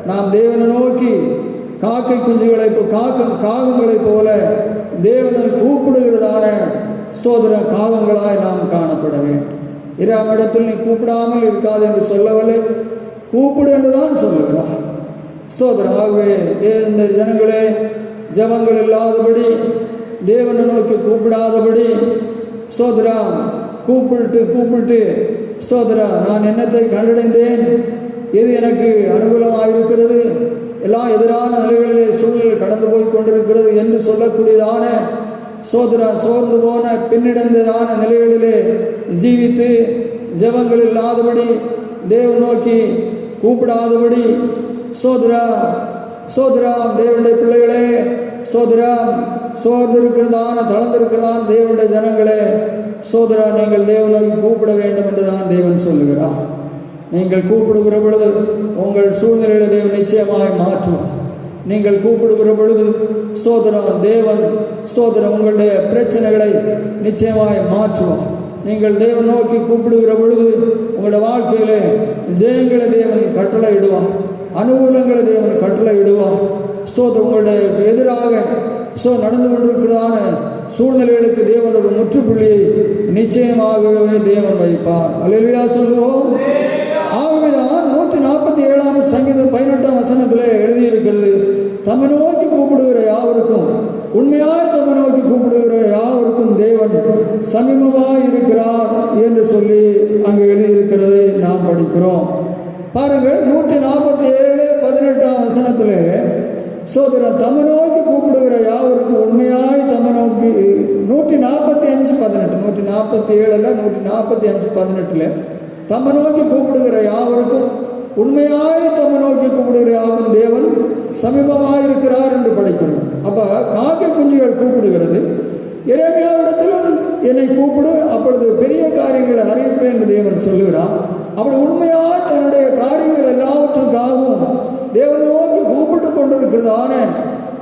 நாம் தேவனை நோக்கி காக்கை குஞ்சுகளை காகங்களைப் போல தேவனை கூப்பிடுகிறதான காகங்களாய் நாம் காணப்பட வேண்டும். இராம் இடத்தில் நீ கூப்பிடாமல் இருக்காது என்று சொல்லவில்லை, கூப்பிடு என்றுதான் சொல்லுகிறார். ஆகவே இந்த ஜனங்களே ஜபங்கள் இல்லாதபடி, தேவனை நோக்கி கூப்பிடாதபடி, கூப்பிட்டு நான் என்னத்தை கண்டடைந்தேன், எது எனக்கு அனுகூலமாக இருக்கிறது, எல்லா எதிரான நிலைகளிலே சூழ்நிலை கடந்து போய் கொண்டிருக்கிறது என்று சொல்லக்கூடியதான சோர்ந்து போன பின்னிடந்ததான நிலைகளிலே ஜீவித்து ஜபங்கள் இல்லாதபடி, தேவன் நோக்கி கூப்பிடாதபடி, தேவனுடைய பிள்ளைகளே, சோர்ந்திருக்கிறதான தளர்ந்திருக்கிறதான தேவனுடைய ஜனங்களே, நீங்கள் தேவன் நோக்கி கூப்பிட வேண்டும் என்றுதான் தேவன் சொல்லுகிறார். நீங்கள் கூப்பிடுகிற பொழுது உங்கள் சூழ்நிலைகளை தேவன் நிச்சயமாய் மாற்றுவார். நீங்கள் கூப்பிடுகிற பொழுது தேவன் உங்களுடைய பிரச்சனைகளை நிச்சயமாய் மாற்றுவார். நீங்கள் தேவன் நோக்கி கூப்பிடுகிற பொழுது உங்களுடைய வாழ்க்கையிலே ஜெயங்களை தேவன் கட்டளை இடுவார், அனுகூலங்களை தேவன் கட்டளை இடுவார். உங்களுடைய எதிராக நடந்து கொண்டிருக்கிறதான சூழ்நிலைகளுக்கு தேவன் ஒரு முற்றுப்புள்ளியை நிச்சயமாகவே தேவன் வைப்பார். அல்லேலூயா சொல்லுவோம். ஆகவேதான் 147ஆம் சங்கீதம் 18ஆம் வசனத்தில் எழுதியிருக்கிறது, தம்மை நோக்கி கூப்பிடுகிற யாவருக்கும், உண்மையாய் தம்மை நோக்கி கூப்பிடுகிற யாவருக்கும் தேவன் சமீபமாய் இருக்கிறார் என்று சொல்லி அங்கு எழுதியிருக்கிறதை நாம் படிக்கிறோம். பாருங்கள், 147:18ஆம் வசனத்தில் சோதரன் தம்மை நோக்கி கூப்பிடுகிற யாவருக்கும் உண்மையாய் தம்மை நோக்கி 145:18 147 145:18 தம்மை நோக்கி கூப்பிடுகிற யாவருக்கும் உண்மையாய் தம்மை நோக்கி கூப்பிடுகிற யாவரும் தேவன் சமீபமாக இருக்கிறார் என்று படிக்கிறோம். அப்போ காக்கை குஞ்சுகள் கூப்பிடுகிறது, எரேமியாவிடத்திலும் என்னை கூப்பிடு, அப்பொழுது பெரிய காரியங்களை அறிவிப்பேன் என்று தேவன் சொல்லுகிறார். அப்படி உண்மையாக தன்னுடைய காரியங்கள் எல்லாவற்றுக்காகவும் தேவன் நோக்கி கூப்பிட்டு கொண்டிருக்கிறதான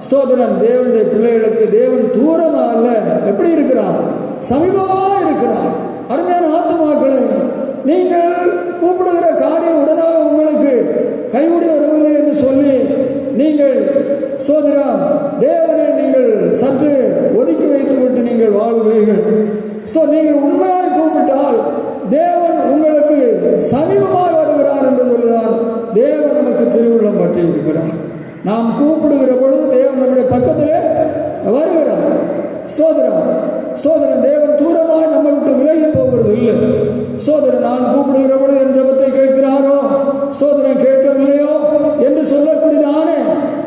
ஸ்தோத்திரம் தேவனுடைய பிள்ளைகளுக்கு தேவன் தூரமாக அல்ல, எப்படி இருக்கிறார்? சமீபமாக இருக்கிறார். அருமையான ஆத்துமாக்களே, நீங்கள் கூப்பிடுகிற காரியம் உடனாக உங்களுக்கு கைவிடி வரவில்லை என்று சொல்லி நீங்கள் சோதரம் தேவனை நீங்கள் சற்று ஒதுக்கி வைத்து விட்டு நீங்கள் வாழ்கிறீர்கள். நீங்கள் உண்மையாக கூப்பிட்டால் தேவன் உங்களுக்கு சமீபமாக வருகிறார் என்று சொல்லுதான் தேவன் நமக்கு திருவுள்ளம் பற்றி இருக்கிறார். நாம் கூப்பிடுகிற பொழுது தேவன் நம்முடைய பக்கத்திலே வருகிறார். ஸ்தோத்திரம் தேவன் தூரமாக நம்ம விட்டு விலகி போகிறது இல்லை. ஸ்தோத்திரம் நான் கூப்பிடுகிற பொழுது என் ஜெபத்தை கேட்கிறாரோ, ஸ்தோத்திரம் கேட்கவில்லையோ என்று சொல்லக்கூடியதானே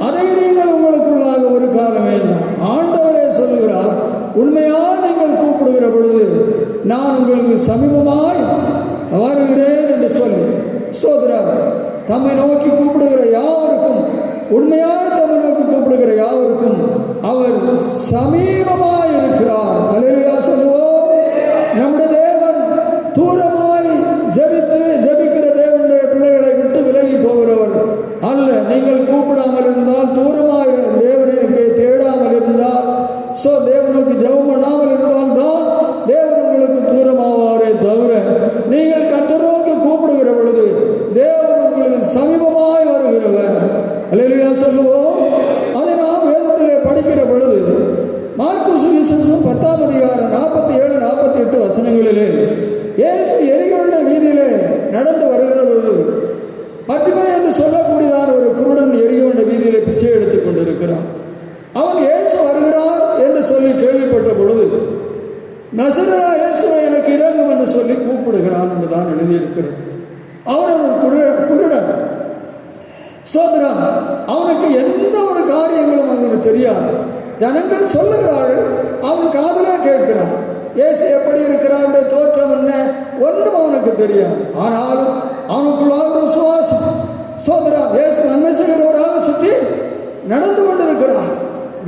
அதை நீங்கள் உங்களுக்குள்ளாக ஒரு காலம் வேண்டாம். ஆண்டவரே சொல்லுகிறார், உண்மையாக நீங்கள் கூப்பிடுகிற பொழுது நான் உங்களுக்கு சமீபமாய் வருகிறேன் என்று சொல்லி ஸ்தோத்திரம் தம்மை நோக்கி கூப்பிடுகிற யாவருக்கும், உண்மையாக தம்மை நோக்கி கூப்பிடுகிற யாவருக்கும் அவர் சமீபமாய் இருக்கிறார். அல்லேலூயா சொல்லுவோம். நம்முடைய தேவன் தூரமாய் ஜெபிக்கிற தேவனுடைய பிள்ளைகளை விட்டு விலகி போகிறவர் அல்ல. நீங்கள் கூப்பிடாமல் இருந்தால், தூரமாக தேவனுக்கு தேடாமல் இருந்தால், தேவனுக்கு ஜெபம் பண்ணாமல் இருந்தால் தான் தேவன் உங்களுக்கு தூரமாவாரே தவிர, நீங்கள் கர்த்தரை நோக்கி கூப்பிடுகிற பொழுது தேவன் உங்களுக்கு சமீபமாய் வருகிறவர். அல்லேலூயா சொல்லுவோம். அதை நாம் வேதத்திலே படிக்கிற பொழுது மார்க்கு சுவிசேஷம் 10ஆம் அதிகாரம் 47-48 வசனங்களிலே இயேசு எரிகோவுடைய வீதியிலே நடந்து வருகிற பொழுது பத்திமை என்று சொல்லக்கூடியதான ஒரு குருடன் எரிகோவுடைய வீதியிலே பிச்சை எடுத்துக் கொண்டிருக்கிறான். அவன் இயேசு வருகிறார் என்று சொல்லி கேள்விப்பட்ட பொழுது நசரேயா இயேசுவை எனக்கு இறங்கும் என்று சொல்லி கூப்பிடுகிறான் என்று தான் எழுதியிருக்கிறது. அவன் ஒரு குருடன். ஸ்தோத்திரம். அவனுக்கு எந்த ஒரு காரியங்களும் அவனுக்கு தெரியாது. ஜனங்கள் சொல்லுகிறார்கள், அவன் காதலே கேட்கிறான். இயேசு எப்படி இருக்கிறார், தோற்றம் என்ன, ஒன்றும் அவனுக்கு தெரியாது. ஆனால் அவனுக்குள்ளாக ஒரு விசுவாசம். ஸ்தோத்திரம். இயேசு நன்மை செய்கிறவராக சுற்றி நடந்து கொண்டிருக்கிறார்.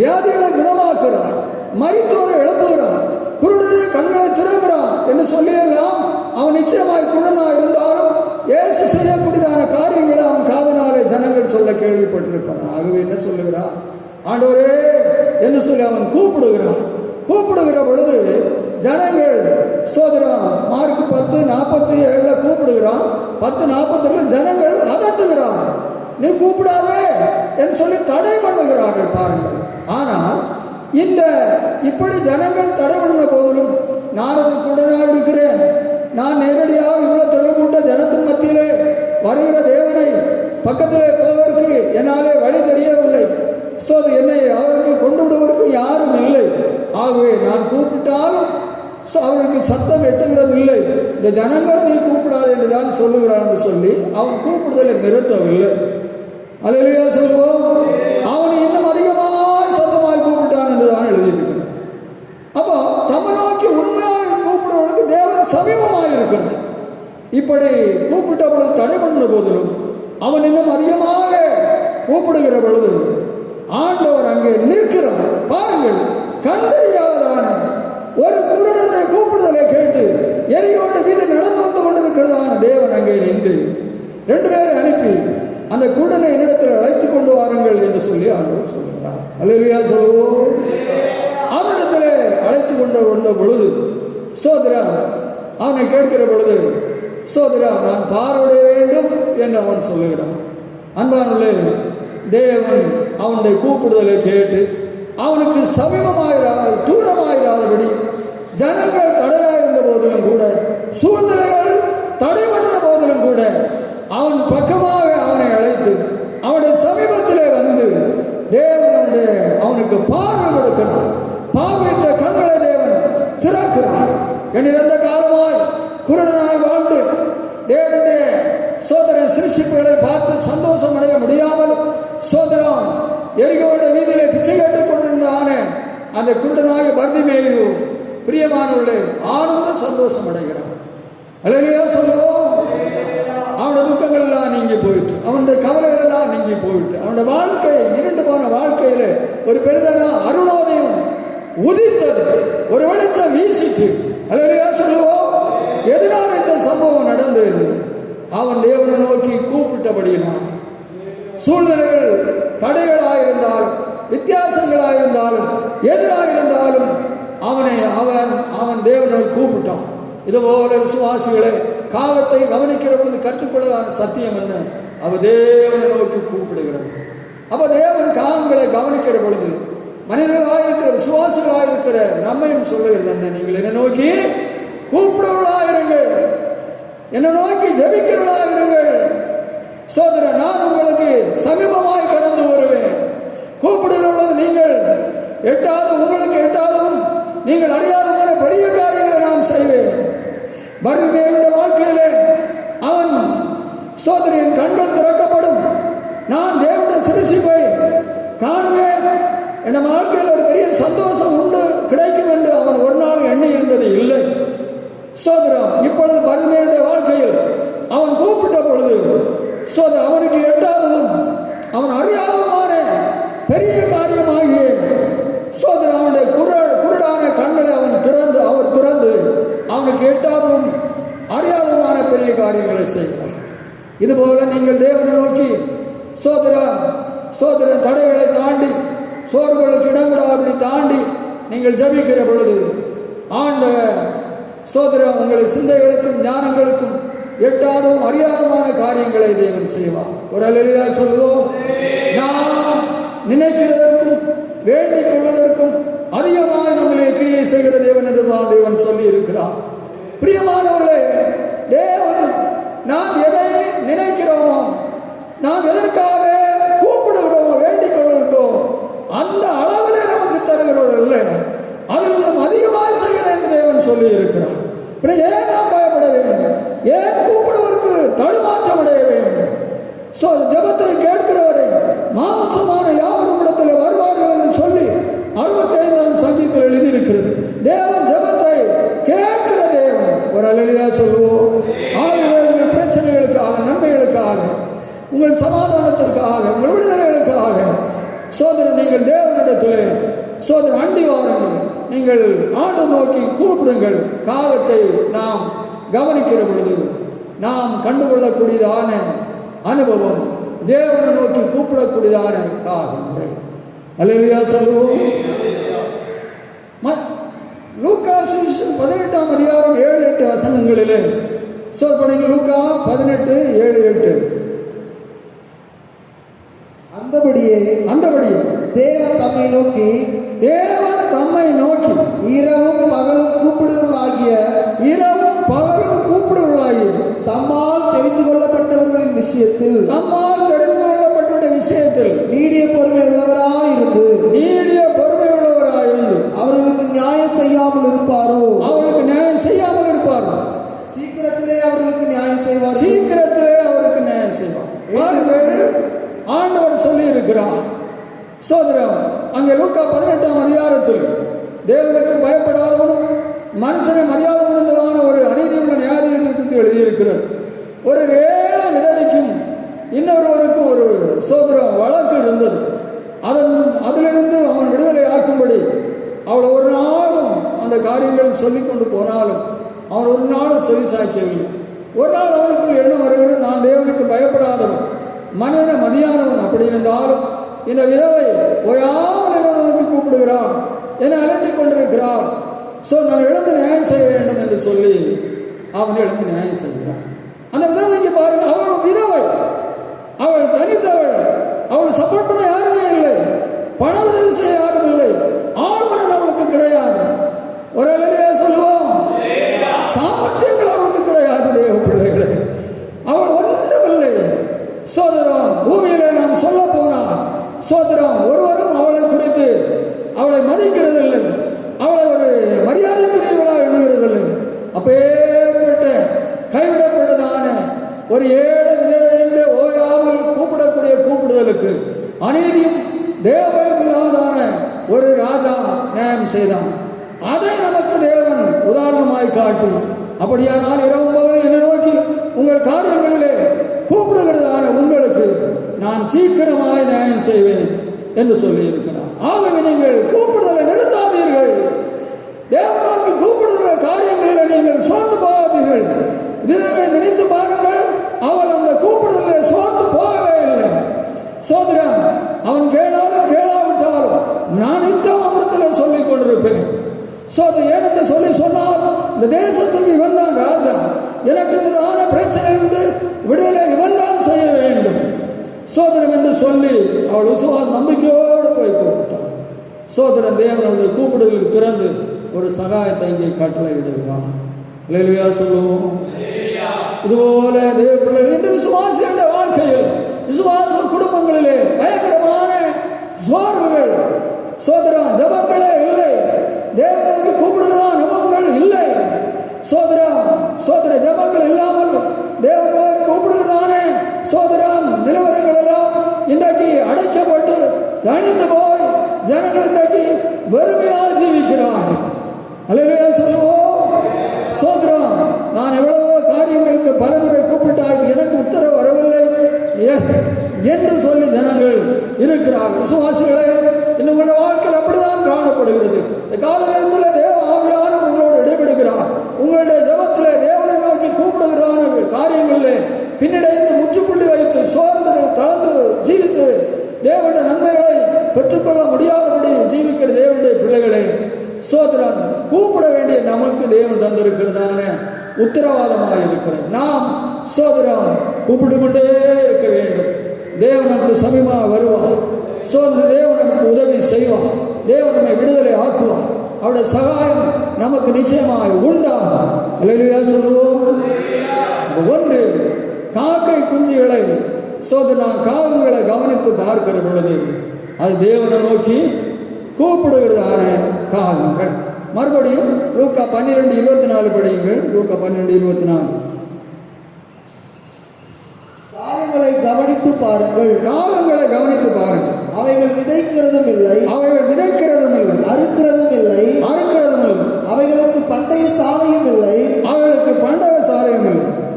வியாதிகளை குணமாக்குறார், மரித்தோரை எழுப்புகிறார், குருடனுடைய கண்களை திறக்கிறார் என்று சொல்லியெல்லாம் அவன் நிச்சயமாய் குருடனாக இருந்தாலும் இயேசு செய்யக்கூடியதான காரியங்களை அவன் காதனாலே ஜனங்கள் சொல்ல கேள்விப்பட்டிருப்பான். ஆகவே என்ன சொல்லுகிறான், ஆண்டவரே என்று சொல்லி அவன் கூப்பிடுகிறான். கூப்பிடுகிற பொழுது ஜனங்கள் ஸ்தோத்திரம் மார்க் 10:47 கூப்பிடுகிறான். 10:42 ஜனங்கள் அதட்டுகிறார், நீ கூப்பிடாதே என்று சொல்லி தடை பண்ணுகிறார்கள். பாருங்கள். ஆனால் இப்படி ஜனங்கள் தடை பண்ண போதிலும் நான் ஒரு குருடனாக இருக்கிறேன், நான் நேரடியாக இவ்வளவு தொழில்கூட்ட ஜனத்தின் மத்தியிலே வருகிற தேவனை பக்கத்திலே போவதற்கு என்னாலே வழி தெரியவில்லை. என்னை அவருக்கு கொண்டு விடுவதற்கு யாரும் இல்லை. ஆகவே நான் கூப்பிட்டாலும் அவர்களுக்கு சத்தம் எட்டுகிறது இல்லை. இந்த ஜனங்களை நீ கூப்பிடாது என்று தான் சொல்லுகிறான் என்று சொல்லி அவன் கூப்பிடுதலை நிறுத்தவில்லை. அல்லேலூயா சொல்லுவோம். அவன் இன்னும் அதிகமாக சத்தமாய் கூப்பிட்டான் என்று தான் எழுதியிருக்கிறது. அப்போ தம்மை நோக்கி உண்மையாக கூப்பிடுவதற்கு தேவன் சமீபமாக இருக்கிறார். இப்படி கூப்பிட்ட பொழுது தடை பண்ண போதிலும் அவன் இன்னும் அதிகமாக கூப்பிடுகிற பொழுது ஆண்டவர் அங்கே நிற்கிறார். பாருங்கள், கண்டறியாதான ஒரு குருடனை கூப்பிடுதலை கேட்டு எரியோடு வீதி நடந்து வந்து கொண்டிருக்கிறதான தேவன் அங்கே நின்று 2 பேரை அனுப்பி அந்த குருடனை என்னிடத்தில் அழைத்து கொண்டு வாருங்கள் என்று சொல்லி ஆண்டவர் சொல்லுகிறார். அல்லேலூயா சொல்லுவோம். அவனிடத்திலே அழைத்து கொண்ட பொழுது ஸ்தோத்திரம் அவனை கேட்கிற பொழுது ஸ்தோத்திரம் நான் பார்வையிட வேண்டும் என்று அவன் சொல்லுகிறான். அன்பானவர்களே, தேவன் அவனுடைய கூப்பிடுதலை கேட்டு அவனுக்கு தூரமாயிராதபடி ஜனங்கள் தடையாயிருந்த போதிலும் கூட, சூழ்நிலைகள் தடைபடுத்த போதிலும் கூட, அவன் பக்கமாக அவனை அழைத்து அவனுடைய சமீபத்திலே வந்து தேவனுடைய அவனுக்கு பார்வை கொடுக்கிறார். பார்வையற்ற கண்களை தேவன் திறக்கிறார். எண்ணிறந்த காலமாய் குருடனாய் வாழ்ந்து தேவனுடைய சிருஷ்டிப்புகளை பார்த்து சந்தோஷம் அடைய முடியாமல் சோதரம் எரிகோட வீதியிலே பிச்சை கேட்டுக் கொண்டிருந்தான அந்த குருடனாய பர்திமேயு பிரியமானவர்களே ஆனந்த சந்தோஷம் அடைகிறான். அல்லேலூயா சொல்லுவோம். அவனுடைய துக்கங்கள் எல்லாம் நீங்கி போயிட்டு, அவனுடைய கவலைகள் எல்லாம் நீங்கி போயிட்டு, அவனுடைய வாழ்க்கை இருண்டு போன வாழ்க்கையில ஒரு பெரிதான அருணோதயம் உதித்தது, ஒரு வெளிச்சம் வீசிட்டு. அல்லேலூயா சொல்லுவோம். எதனால இந்த சம்பவம் நடந்தது? அவன் தேவனை நோக்கி கூப்பிட்டபடியினான். சூழ்நிலைகள் தடைகளாயிருந்தாலும், வித்தியாசங்களாயிருந்தாலும், எதிராயிருந்தாலும் அவன் தேவனை கூப்பிட்டான். இதுபோல விசுவாசிகளை காகத்தை கவனிக்கிற பொழுது கற்றுக்கொள்ளதான சத்தியம் என்ன? அவ தேவனை நோக்கி கூப்பிடுகிறது. அப்ப தேவன் காகங்களை கவனிக்கிற பொழுது மனிதர்களாயிருக்கிற விசுவாசிகளாயிருக்கிற நம்மையும் சொல்லுகிறது என்ன? நீங்கள் என்னை நோக்கி கூப்பிடுவர்களாயிருங்கள், என்னை நோக்கி ஜெபிக்கிறவர்களாயிருங்கள். சோதர நான் உங்களுக்கு சமீபமாய் கடந்து வருவேன். கூப்பிடுகிறவர்கள் நீங்கள் எட்டாவது, உங்களுக்கு எட்டாவதும் நீங்கள் அறியாத பெரிய காரியங்களை நான் செய்வேன். பர்திமேயுடைய வாழ்க்கையிலே அவன் சோதரின் கண்கள் திறக்கப்படும், நான் தேவனுடைய சிருஷ்டிப்பை காணுவேன், என் வாழ்க்கையில் ஒரு பெரிய சந்தோஷம் உண்டு கிடைக்கும் என்று அவன் ஒரு நாள் எண்ணி இருந்தது இல்லை. ஸ்தோத்திரம். இப்பொழுது பர்திமேயுடைய வாழ்க்கையில் அவன் கூப்பிட்ட பொழுது ஸ்தோத்திரம் அவனுக்கு எட்டாததும் அவன் அறியாததுமான பெரிய காரியமாகிய ஸ்தோத்திரம் அவனுடைய குருடான கண்களை அவர் திறந்து அவனுக்கு எட்டாததும் அறியாததுமான பெரிய காரியங்களை செய்கிறார். இதுபோல நீங்கள் தேவனை நோக்கி ஸ்தோத்திர தடைகளை தாண்டி, சோர்வுகளுக்கு இடமிடாபடி தாண்டி நீங்கள் ஜபிக்கிற பொழுது ஆண்டவர் ஸ்தோத்திரம் உங்களை சிந்தைகளுக்கும் ஞானங்களுக்கும் எட்டாதவும் அறியாதமான காரியங்களை தேவன் செய்வார். ஒரு அல்லேலூயா சொல்லுவோம். நாம் நினைக்கிறதற்கும் வேண்டிக் கொள்வதற்கும் அதிகமாக நம்மளை கிரியை செய்கிற தேவன் என்றுதான் தேவன் சொல்லி இருக்கிறார். பிரியமானவர்களே, தேவன் நாம் எதை நினைக்கிறோமோ, நாம் எதற்காக கூப்பிடுகிறோமோ, வேண்டிக் கொள்வதற்கோ அந்த அளவிலே நமக்கு தருகிறதில்ல, அதில் நாம் அதிகமாக செய்கிறேன் என்று தேவன் சொல்லி இருக்கிறார். ஏன் நாம் பயப்பட வேண்டும்? ஏன் கூப்பிடுவதற்கு தடுமாற்றம் அடைய வேண்டும்? ஜெபத்தை கேட்கிறவரை மாம்சமான யாவரும் இடத்தில் வருவார்கள் என்று சொல்லி 65ஆம் சங்கீதத்தில் எழுதியிருக்கிறது. தேவன் ஜெபத்தை கேட்கிற தேவன். ஒரு அல்லேலூயா சொல்லுவோம். உங்கள் பிரச்சனைகளுக்காக, நன்மைகளுக்காக, உங்கள் சமாதானத்திற்காக, உங்கள் விடுதலைகளுக்காக சோதரன் நீங்கள் தேவனிடத்திலே சோதரன் அண்டி வாருங்கள். நீங்கள் ஆண்டு நோக்கி கூப்பிடுங்கள். காகத்தை நாம் கவனிக்கிற பொழுது நாம் கண்டுகொள்ளக்கூடியதான அனுபவம் தேவனை நோக்கி கூப்பிடக்கூடியதான காகங்கள். அல்லேலூயா சொல்லுவோம். லூக்கா சுவிசேஷம் 18ஆம் அதிகாரம் 7-8 வசனங்களிலே சொல்லுங்க. லூக்கா 18:7-8. அந்தபடியே தேவன் தம்மை நோக்கி இரவும் பகலும் கூப்பிடுவர்களாகிய தம்மால் தெரிந்து கொள்ளப்பட்டவர்களின் விஷயத்தில் நீடிய பொறுமை உள்ளவராயிருந்து அவர்களுக்கு நியாயம் செய்யாமல் இருப்பாரோ? சீக்கிரத்திலே அவர்களுக்கு நியாயம் செய்வார். ஆண்டவர் சொல்லி இருக்கிறார். சோதரம் அங்கே லூக்கா 18ஆம் அதிகாரத்தில் தேவனுக்கு பயப்படாதவனும் மனுஷனை மரியாதை இருந்ததான ஒரு அநீதியுள்ள நியாயத்தை குறித்து எழுதியிருக்கிறார். ஒரு ஏழை விதவைக்கும் இன்னொருவருக்கும் ஒரு சோதரம் வழக்கு இருந்தது. அதிலிருந்து அவன் விடுதலை ஆக்கும்படி அவளை ஒரு நாளும் அந்த காரியங்கள் சொல்லி கொண்டு போனாலும் அவன் ஒரு நாளும் செவிசாய்க்கவில்லை. ஒரு நாள் அவனுக்குள் எண்ணம் வருகிறது, நான் தேவனுக்கு பயப்படாதவன், மனிதனை மதியானவன். அப்படி இருந்தாலும் இந்த விதவை ஓயாமல் என்னை கூப்பிடுகிறான், என்னை அலட்டி கொண்டிருக்கிறான். நான் எழுந்து நியாயம் செய்ய வேண்டும் என்று சொல்லி அவன் எழுந்து நியாயம் செய்கிறான். அந்த விதவைக்கு பாருங்க, அவள் விதவை, அவள் தனித்தவள், அவள் சப்போர்ட் பண்ண யாருமே இல்லை. பண உதவி செய்ய யாரும் இல்லை. ஆழ்மனம் அவளுக்கு கிடையாது. ஒரு அலையிலே சொல்லுவோம், சாமர்த்தியங்கள் அவளுக்கு கிடையாது. தேவ பிள்ளைகளே, அவள் ஒன்றுமில்லை. சோதரம் பூமியிலே நாம் சொல்ல போனால் சோதரம் ஒருவரும் அவளை குறித்து அவளை மதிக்கிறதில்லை, அவளை ஒரு மரியாதைக்குரியவளாக எண்ணுகிறதில்லை. அப்பேற்பட்ட கைவிடப்பட்டதான ஒரு ஏழை விதவை ஓயாமல் கூப்பிடக்கூடிய கூப்பிடுதலுக்கு அநீதியும் தேவபயமில்லாதான ஒரு ராஜா நியாயம் செய்தான். அதை நமக்கு தேவன் உதாரணமாய் காட்டி, அப்படியானால் இரவும் பகலும் என்னை நோக்கி உங்கள் காரியங்களிலே கூப்பிடுகிறதான உங்களுக்கு நான் சீக்கிரமாய் நியாயம் செய்வேன் என்று சொல்லி இருக்கிறார். ஆகவே நீங்கள் கூப்பிடுதலை நிறுத்தாதீர்கள். தேவன் நோக்கி கூப்பிடுகிற காரியங்களில் நீங்கள் சோர்ந்து போகாதீர்கள். இதை நினைத்து பாருங்கள், அவள் அந்த கூப்பிடுதலை சோர்ந்து போகவே இல்லை. சோதரன் அவன் கேளாலும் கேளாவிட்டாலும் நான் நித்தம் அவரிடத்தில் சொல்லிக் கொண்டிருப்பேன். ஏனென்று சொல்லி சொன்னால், இந்த தேசத்துக்கு இவன் தான் ராஜா, எனக்கு இந்த பிரச்சனை உண்டு, விடுதலை இவன் தான் செய்ய வேண்டும் சோதரன் என்று சொல்லி அவள் விசுவாச நம்பிக்கையோடு போய் கூப்பிட்டான். சோதரன் தேவன் அவளுடைய கூப்பிடுதலுக்கு திறந்து ஒரு சகாயத்தை இங்கே கட்டளை விடுகிறான். அல்லேலூயா சொல்லுவோம். இதுபோல தேவ பிள்ளைகள் இந்த விசுவாசியுடைய வாழ்க்கையில், விசுவாச குடும்பங்களிலே பயங்கரமான சோர்வுகள், சோதரன் ஜபங்களே இல்லை, தேவனுக்கு கூப்பிடுகிறான் நபங்கள் இல்லை. சோதர ஜபங்கள் இல்லாமல் தேவனை கூப்பிடுகிறானே சோதரம் நிலவரங்கள் எல்லாம் இன்றைக்கு அடைக்கப்பட்டு தணிந்து போய் ஜனங்கள் இன்றைக்கு வெறுமையாக ஜீவிக்கிறார்கள். அல்லேலூயா சொல்லுவோம். சோதரம் நான் எவ்வளவோ காரியங்களுக்கு பலமுறை கூப்பிட்டால் எனக்கு உத்தரவு வரவில்லை என்று சொல்லி ஜனங்கள் இருக்கிறார்கள். விசுவாசிகளே, இன்னும் உங்களுடைய வாழ்க்கையில் அப்படிதான் காணப்படுகிறது. இந்த காலத்தில் தேவ ஆவியானவர் உங்களோடு இடைபெடுகிறார். உங்களுடைய ஜபத்தில் தேவனை நோக்கி கூப்பிடுகிறான காரியங்களில் பின்னடைந்து முற்றுப்புள்ளி வைத்து சோர்ந்து தளர்ந்து ஜீவித்து தேவனுடைய நன்மைகளை பெற்றுக்கொள்ள முடியாதபடி ஜீவிக்கிற தேவனுடைய பிள்ளைகளை ஸ்தோத்திரம் கூப்பிட வேண்டிய நமக்கு தேவன் தந்திருக்கிறதான உத்தரவாதமாக இருக்கிறது. நாம் ஸ்தோத்திரம் கூப்பிட்டு கொண்டே இருக்க வேண்டும். தேவன் நமக்கு சமீபமாக வருவார். தேவன் நமக்கு உதவி செய்வார். தேவன் நம்மை விடுதலை ஆக்குவார். அவருடைய சகாயம் நமக்கு நிச்சயமாக உண்டாகும். அல்லேலூயா சொல்லுவோம். ஒன்று, காக்கை குஞ்சுகளை காவுகளை கவனித்து பார்க்கிற பொழுது அது தேவனை நோக்கி கூப்பிடுகிறதான காகங்கள். மறுபடியும் லூக்கா 12:24 படியுங்கள். லூக்கா 12:24. காகங்களை கவனித்து பாருங்கள், காகங்களை கவனித்து பாருங்கள். அவைகள் விதைக்கிறதும் இல்லை, அறுக்கிறதும் இல்லை, அவைகளுக்கு பண்டைய சாலையும் இல்லை,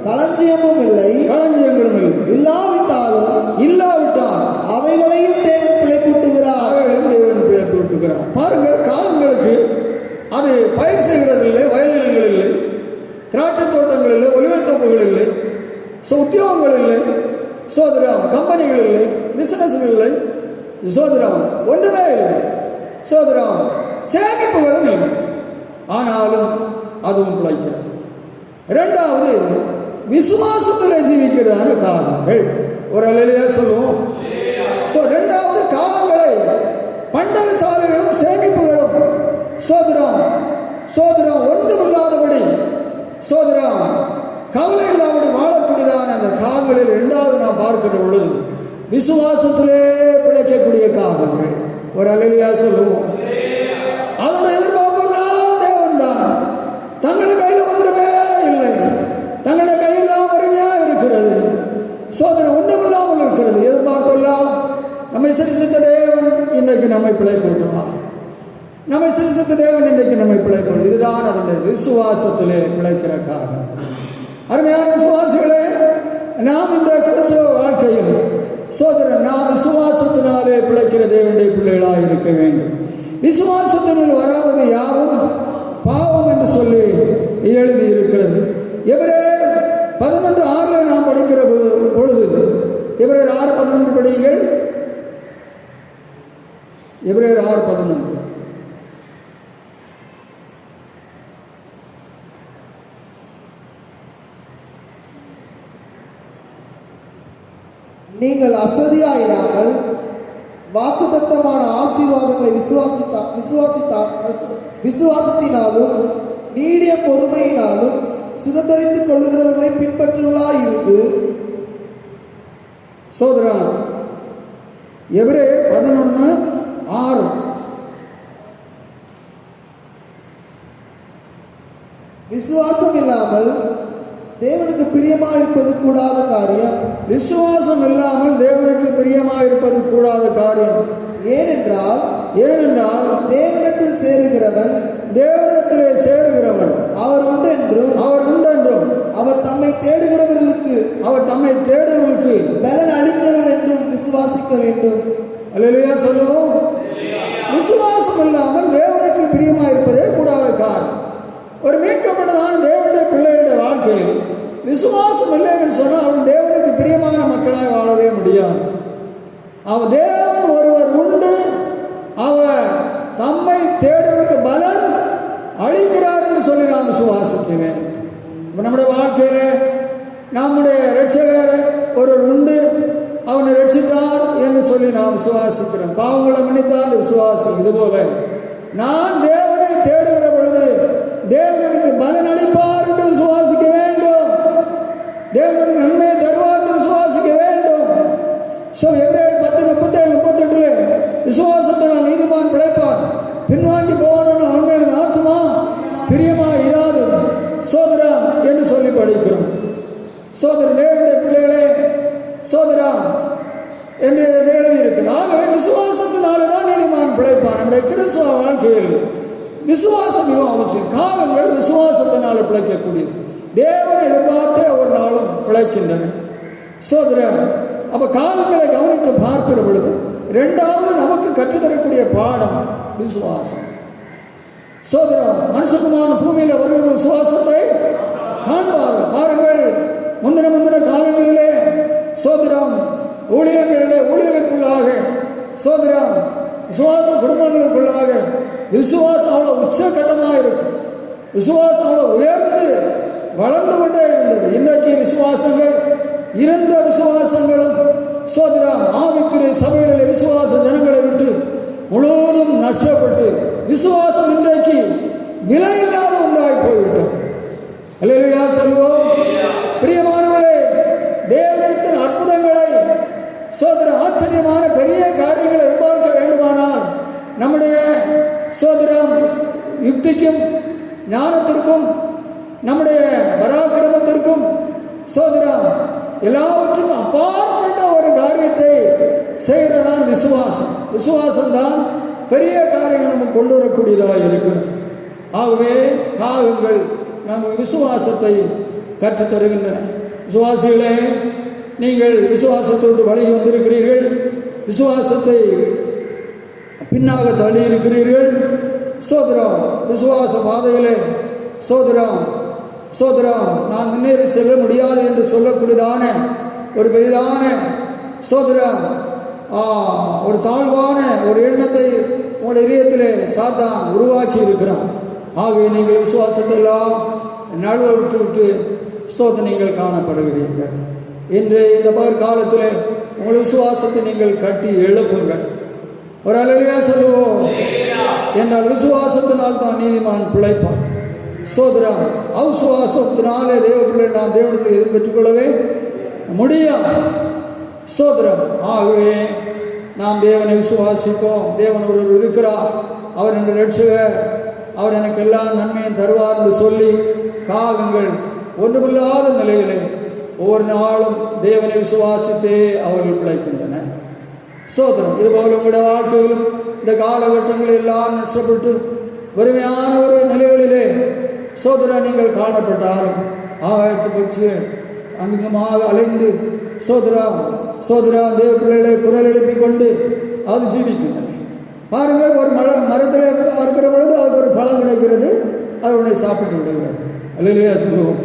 களஞ்சியமும் இல்லை, இல்லாவிட்டால் அவைகளையும் தேவன் பிழைப்பூட்டுகிறார். பாருங்கள், காகங்களுக்கு அது பயிர் செய்கிறது இல்லை, வயல்கள் இல்லை, திராட்சை தோட்டங்கள் இல்லை, ஒலிவத்தோப்புகள் இல்லை, உத்தியோகங்கள் இல்லை, சோதரம் கம்பெனிகள் இல்லை, பிசினஸ்கள் இல்லை, சோதரம் ஒன்றுமே இல்லை, சோதரம் சேமிப்புகளும் இல்லை. ஆனாலும் அதுவும் பிழைக்கிறது. இரண்டாவது, விசுவாசத்தில் ஜீவிக்கிறதான காகங்கள். ஒரு அல்லேலூயா சொல்லுவோம். இரண்டாவது, காகங்களை பண்டக சாலைகளும் சேமிப்புகளும் சோதரம் ஒன்றுமில்லாதபடி கவலை இல்லாதபடி வாழக்கூடியதான அந்த காகங்களில் இரண்டாவது நாம் பார்க்கிற பொழுது விசுவாசத்திலே பிழைக்கக்கூடிய காகங்கள். ஒரு அல்லேலூயா சொல்லுவோம். அதனுடைய எதிர்பார்ப்பெல்லாம் தேவன் தான். தங்களுடைய கையில் ஒன்றுமே இல்லை, தங்களுடைய கையெல்லாம் வறுமையாக இருக்கிறது, சோதனை ஒன்றுமில்லாமல் இருக்கிறது. எதிர்பார்ப்பெல்லாம் நம்மை சிரிச்சித்த தேவன் இன்றைக்கு நம்மை பிழைப்போட்டுவார். நம்மை சிரிச்சித்த தேவன் இன்றைக்கு நம்மை பிழைப்போம். இதுதான் அதனுடைய விசுவாசத்திலே பிழைக்கிற காரணம். அருமையான விசுவாசிகளே, நாம் இந்த கிறிஸ்தவ வாழ்க்கையில் நாம் விசுவாசத்தினாலே பிழைக்கிற தேவனுடைய பிள்ளைகளாக இருக்க வேண்டும். விசுவாசத்தினுள் வராதது யாவும் பாவம் என்று சொல்லி எழுதி இருக்கிறது. எபிரேயர் 11:6 நாம் படிக்கிற பொழுது, எபிரேயர் 6:11 படியுங்கள். எபிரேயர் 6:11. நீங்கள் அசதியாயிராமல் வாக்குத்தத்தமான ஆசீர்வாதங்களை விசுவாசத்தினாலும் நீடிய பொறுமையினாலும் சுதந்தரித்துக் கொள்ளுகிறவர்களை பின்பற்றுவர்களாயிருந்து. சோதரா எபிரேயர் 11:6 விசுவாசம் இல்லாமல் தேவனுக்கு பிரியமாயிருப்பது கூடாத காரியம். விசுவாசம் இல்லாமல் தேவனுக்கு பிரியமாயிருப்பது கூடாத காரியம். ஏனென்றால் தேவனிடத்திலே சேருகிறவன் அவர் உண்டென்றும் அவர் தம்மை தேடுகிறவர்களுக்கு பலன் அளிக்கிறவர் என்றும் விசுவாசிக்க வேண்டும். அல்லேலூயா சொல்லுவோம். விசுவாசம் இல்லாமல் தேவனுக்கு பிரியமாயிருப்பதே கூடாத காரியம். ஒரு மீட்கப்பட்டதான தேவனுடைய பிள்ளைகளுடைய வாழ்க்கையில் விசுவாசம் இல்லை என்று சொன்னால் அவன் தேவனுக்கு பிரியமான மக்களாய் வாழவே முடியாது. அவன் தேவன் ஒருவர் உண்டு, அவர் தம்மை தேடுவதற்கு பலன் அளிக்கிறார் என்று சொல்லி நாம் விசுவாசிக்கிறேன். நம்முடைய வாழ்க்கையில நம்முடைய இரட்சகர் ஒருவர் உண்டு, அவனை ரட்சித்தார் என்று சொல்லி நாம் விசுவாசிக்கிறோம். பாவங்களை மன்னித்தார் விசுவாசம். இதுபோல நான் தேவனை தேடுகிற பொழுது தேவனுக்கு பலன் அளிப்பார் என்று விசுவாசிக்க வேண்டும். தேவனுக்கு நன்மையை தருவார் என்று விசுவாசிக்க வேண்டும். எபிரேயர் 10:37-38 விசுவாசத்தினால் நீதிமான் பிழைப்பான், பின்வாங்கி போவான நன்மையின் ஆத்துமா பிரியமா இராது சோதரா என்று சொல்லி படிக்கிறோம். சோதர தேவனுடைய பிள்ளைகளே சோதரா என்று எழுதியிருக்கிறது. ஆகவே விசுவாசத்தினால்தான் நீதிமான் பிழைப்பான். நம்முடைய கிறிஸ்துவ வாழ்க்கையில் விசுவாசம் மிகவும் அவசியம். காலங்கள் விசுவாசத்தினால் பிழைக்கக்கூடியது. தேவனை எதிர்பார்த்தே ஒரு நாளும் பிழைக்கின்றன. சோதர அப்ப காலங்களை கவனித்து பார்க்கிற பொழுது இரண்டாவது நமக்கு கற்றுத்தரக்கூடிய பாடம் விசுவாசம். சோதரம் மனுஷகுமாரன் பூமியில் வருகிற விசுவாசத்தை காண்பார்கள். பாருங்கள், முந்தின காலங்களிலே சோதரம் ஊழியர்களுக்குள்ளாக சோதரம் விசுவாச குடும்பங்களுக்குள்ளாக விசுவாசம் அவ்வளோ உச்சகட்டமாக இருக்கும். விசுவாசம் அவ்வளோ உயர்ந்து வளர்ந்து கொண்டே இருந்தது. இன்றைக்கு விசுவாசங்கள் இருந்த விசுவாசங்களும் சோதரம் ஆவிக்குரிய சபைகளில் விசுவாச ஜனங்களை விட்டு முழுவதும் நஷ்டப்பட்டு விசுவாசம் இன்றைக்கு விலை இல்லாத உண்டாகி போய்விட்டோம். அல்லேலூயா சொல்லுவோம். பிரியமானவர்களே, தேவனிடத்தின் அற்புதங்களை சோதர ஆச்சரியமான பெரிய காரியங்களை எதிர்பார்க்க வேண்டுமானால் நம்முடைய சோதரம் யுக்திக்கும் ஞானத்திற்கும் நம்முடைய பராக்கிரமத்திற்கும் சோதரம் எல்லாவற்றுக்கும் அப்பாற்பட்ட ஒரு காரியத்தை செய்கிறதான் விசுவாசம். விசுவாசம்தான் பெரிய காரியங்கள் நமக்கு கொண்டு வரக்கூடியதாக இருக்கிறது. ஆகவே காகங்கள் நம்ம விசுவாசத்தை கற்றுத் தருகின்றன. விசுவாசிகளே, நீங்கள் விசுவாசத்தோடு வழங்கி வந்திருக்கிறீர்கள், விசுவாசத்தை பின்னாக தள்ளி இருக்கிறீர்கள். சோதரம் விசுவாச பாதையிலே சோதரம் நான் முன்னேறி செல்ல முடியாது என்று சொல்லக்கூடியதான ஒரு பெரிதான சோதரம் ஒரு தாழ்வான ஒரு எண்ணத்தை உங்களுடைய இதயத்திலே சாத்தான் உருவாக்கி இருக்கிறான். ஆகவே நீங்கள் விசுவாசத்தை எல்லாம் நழுவ விட்டு ஸ்தோத்திரம் நீங்கள் காணப்படுகிறீர்கள். இன்று இந்த காலத்தில் உங்கள் விசுவாசத்தை நீங்கள் கட்டி எழுப்புங்கள். ஒரு அல்லேலூயா சொல்லுவோம். என்றால் விசுவாசத்தினால் தான் நீதிமான் பிழைப்பான். சோதரம் அவிசுவாசத்தினாலே தேவ பிள்ளை நாம் தேவனத்தை பெற்றுக்கொள்ளவே முடியாது. சோதரம் ஆகவே நாம் தேவனை விசுவாசிப்போம். தேவன் ஒருவர் இருக்கிறார், அவர் என்று ரட்சகர், அவர் எனக்கு எல்லா நன்மையும் தருவார் என்று சொல்லி காகங்கள் ஒன்றுமில்லாத நிலையிலே ஒவ்வொரு நாளும் தேவனை விசுவாசித்தே அவர்கள் பிழைக்கின்றன. சோதரம் இதுபோல உங்களுடைய வாழ்க்கையிலும் இந்த காலகட்டங்களில் எல்லாம் நஷ்டப்பட்டு வறுமையான ஒரு நிலைகளிலே சோதரன் நீங்கள் காணப்பட்டாலும் ஆகாயத்து பட்சிகள் அங்கமாக அலைந்து சோதரா தேவ பிள்ளைகளை குரல் எழுப்பி கொண்டு அது ஜீவிக்கின்றன. பாருங்கள், ஒரு மரத்தில் இருக்கிற பொழுது அதுக்கு ஒரு பழம் கிடைக்கிறது, அது உடனே சாப்பிட்டு விடுகிறது. அல்லேலூயா சொல்லுவோம்.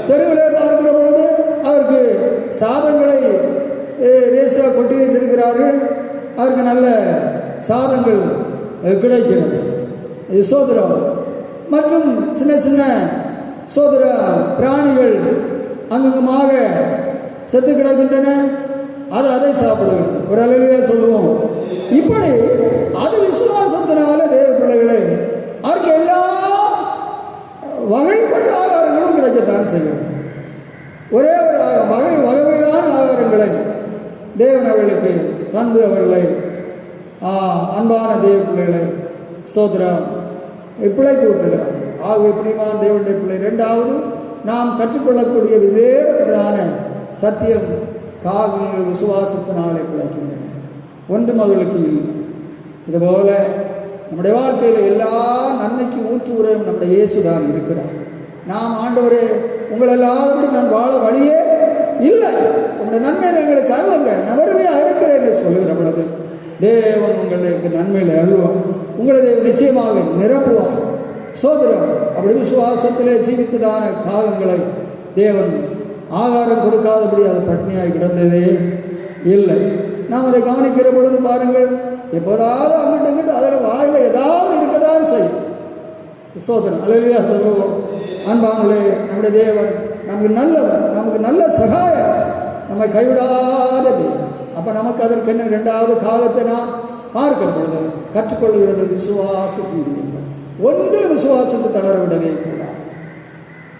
தெருவிலே பார்க்கிற பொழுது அதற்கு சாதங்களை வேஸ்டாக கொட்டி வைத்திருக்கிறார்கள், அதற்கு நல்ல சாதங்கள் கிடைக்கிறது. இது சோதரம். மற்றும் சின்ன சின்ன சோதர பிராணிகள் அங்குமாக செத்து கிடக்கின்றன, அதை சாப்பிடுகிறது. ஒரு அல்லேலூயா சொல்லுவோம். இப்படி அது விசுவாசத்தினால தேவ பிள்ளைகளே அவருக்கு எல்லா வகைப்பட்ட ஆகாரங்களும் கிடைக்கத்தான் செய்யும். ஒரே ஒரு வகையான ஆகாரங்களை தேவன் அவர்களுக்கு தந்து அவர்களை அன்பான தேவ பிள்ளைகளை ஸ்தோத்திரம் பிழைப்பு விட்டுகிறார். ஆகவே பிரியமான தேவனுடைய பிள்ளை, இரண்டாவது நாம் கற்றுக்கொள்ளக்கூடிய வேறுபட்டதான சத்தியம், காகங்கள் விசுவாசத்தினாலே பிழைக்கின்றன, ஒன்றும் அவர்களுக்கு இல்லை. இதுபோல நம்முடைய வாழ்க்கையில் எல்லா நன்மைக்கு ஊற்றுகிறவரும் நம்முடைய இயேசுதான் இருக்கிறார். நாம் ஆண்டவரே உங்கள் எல்லாருபடி நான் வாழ வழியே இல்லை, உங்களுடைய நன்மையில் எங்களுக்கு அருளுங்க, நான் வறுமையாக இருக்கிறேன் என்று சொல்லுகிற பொழுது தேவன் உங்களுக்கு நன்மையில் அருள்வார், உங்களை தேவன் நிச்சயமாக நிரப்புவார். சோதரம் அப்படி விசுவாசத்திலே ஜீவித்ததான காகங்களை தேவன் ஆகாரம் கொடுக்காதபடி அது பட்னியாகி கிடந்ததே இல்லை. நாம் அதை கவனிக்கிற பொழுது பாருங்கள், எப்போதாவது அங்கிட்டு அதில் வாயில் ஏதாவது இருக்கதான் செய்யும். ஸ்தோத்திரம், அல்லேலூயா சொல்லுவோம். அன்பாங்களே, நம்முடைய தேவன் நமக்கு நல்லவர், நமக்கு நல்ல சகாயம், நம்மை கைவிடாத தேவன். அப்போ நமக்கு அதற்கு என்ன இரண்டாவது காலத்தை நாம் பார்க்கிற பொழுது கற்றுக்கொள்கிறது விசுவாச ஜீவியங்கள். ஒன்றில் விசுவாசத்தை தளர விடவே கூடாது.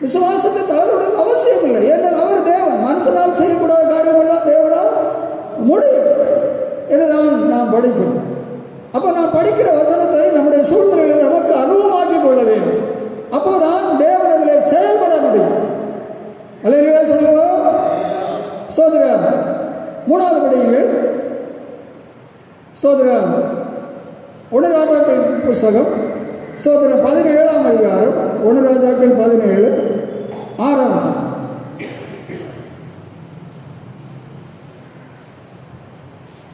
விசுவாசத்தை தளர விட அவசியம் இல்லை. ஏன்னால் அவர் தேவன், மனுஷனால் செய்யக்கூடாத காரியமெல்லாம் தேவனால் முடியும் என்றுதான் நாம் படிக்கணும். அப்போ நாம் படிக்கிற வசனத்தை நம்முடைய சூழ்நிலையில் நமக்கு அனுபவமாக்கி கொள்ள வேண்டும். அப்போதான் தேவன் அதில் செயல்பட முடியும். அல்லேலூயா சொல்லுவோம். ஸ்தோத்திரம். மூணாவது படியுங்கள். ஸ்தோத்திரம். 1 ராஜாக்கள் புஸ்தகம் ஸ்தோத்திரம் 17ஆம் அதிகாரம், 1 ராஜாக்கள் 17 6ஆம் வசனம்.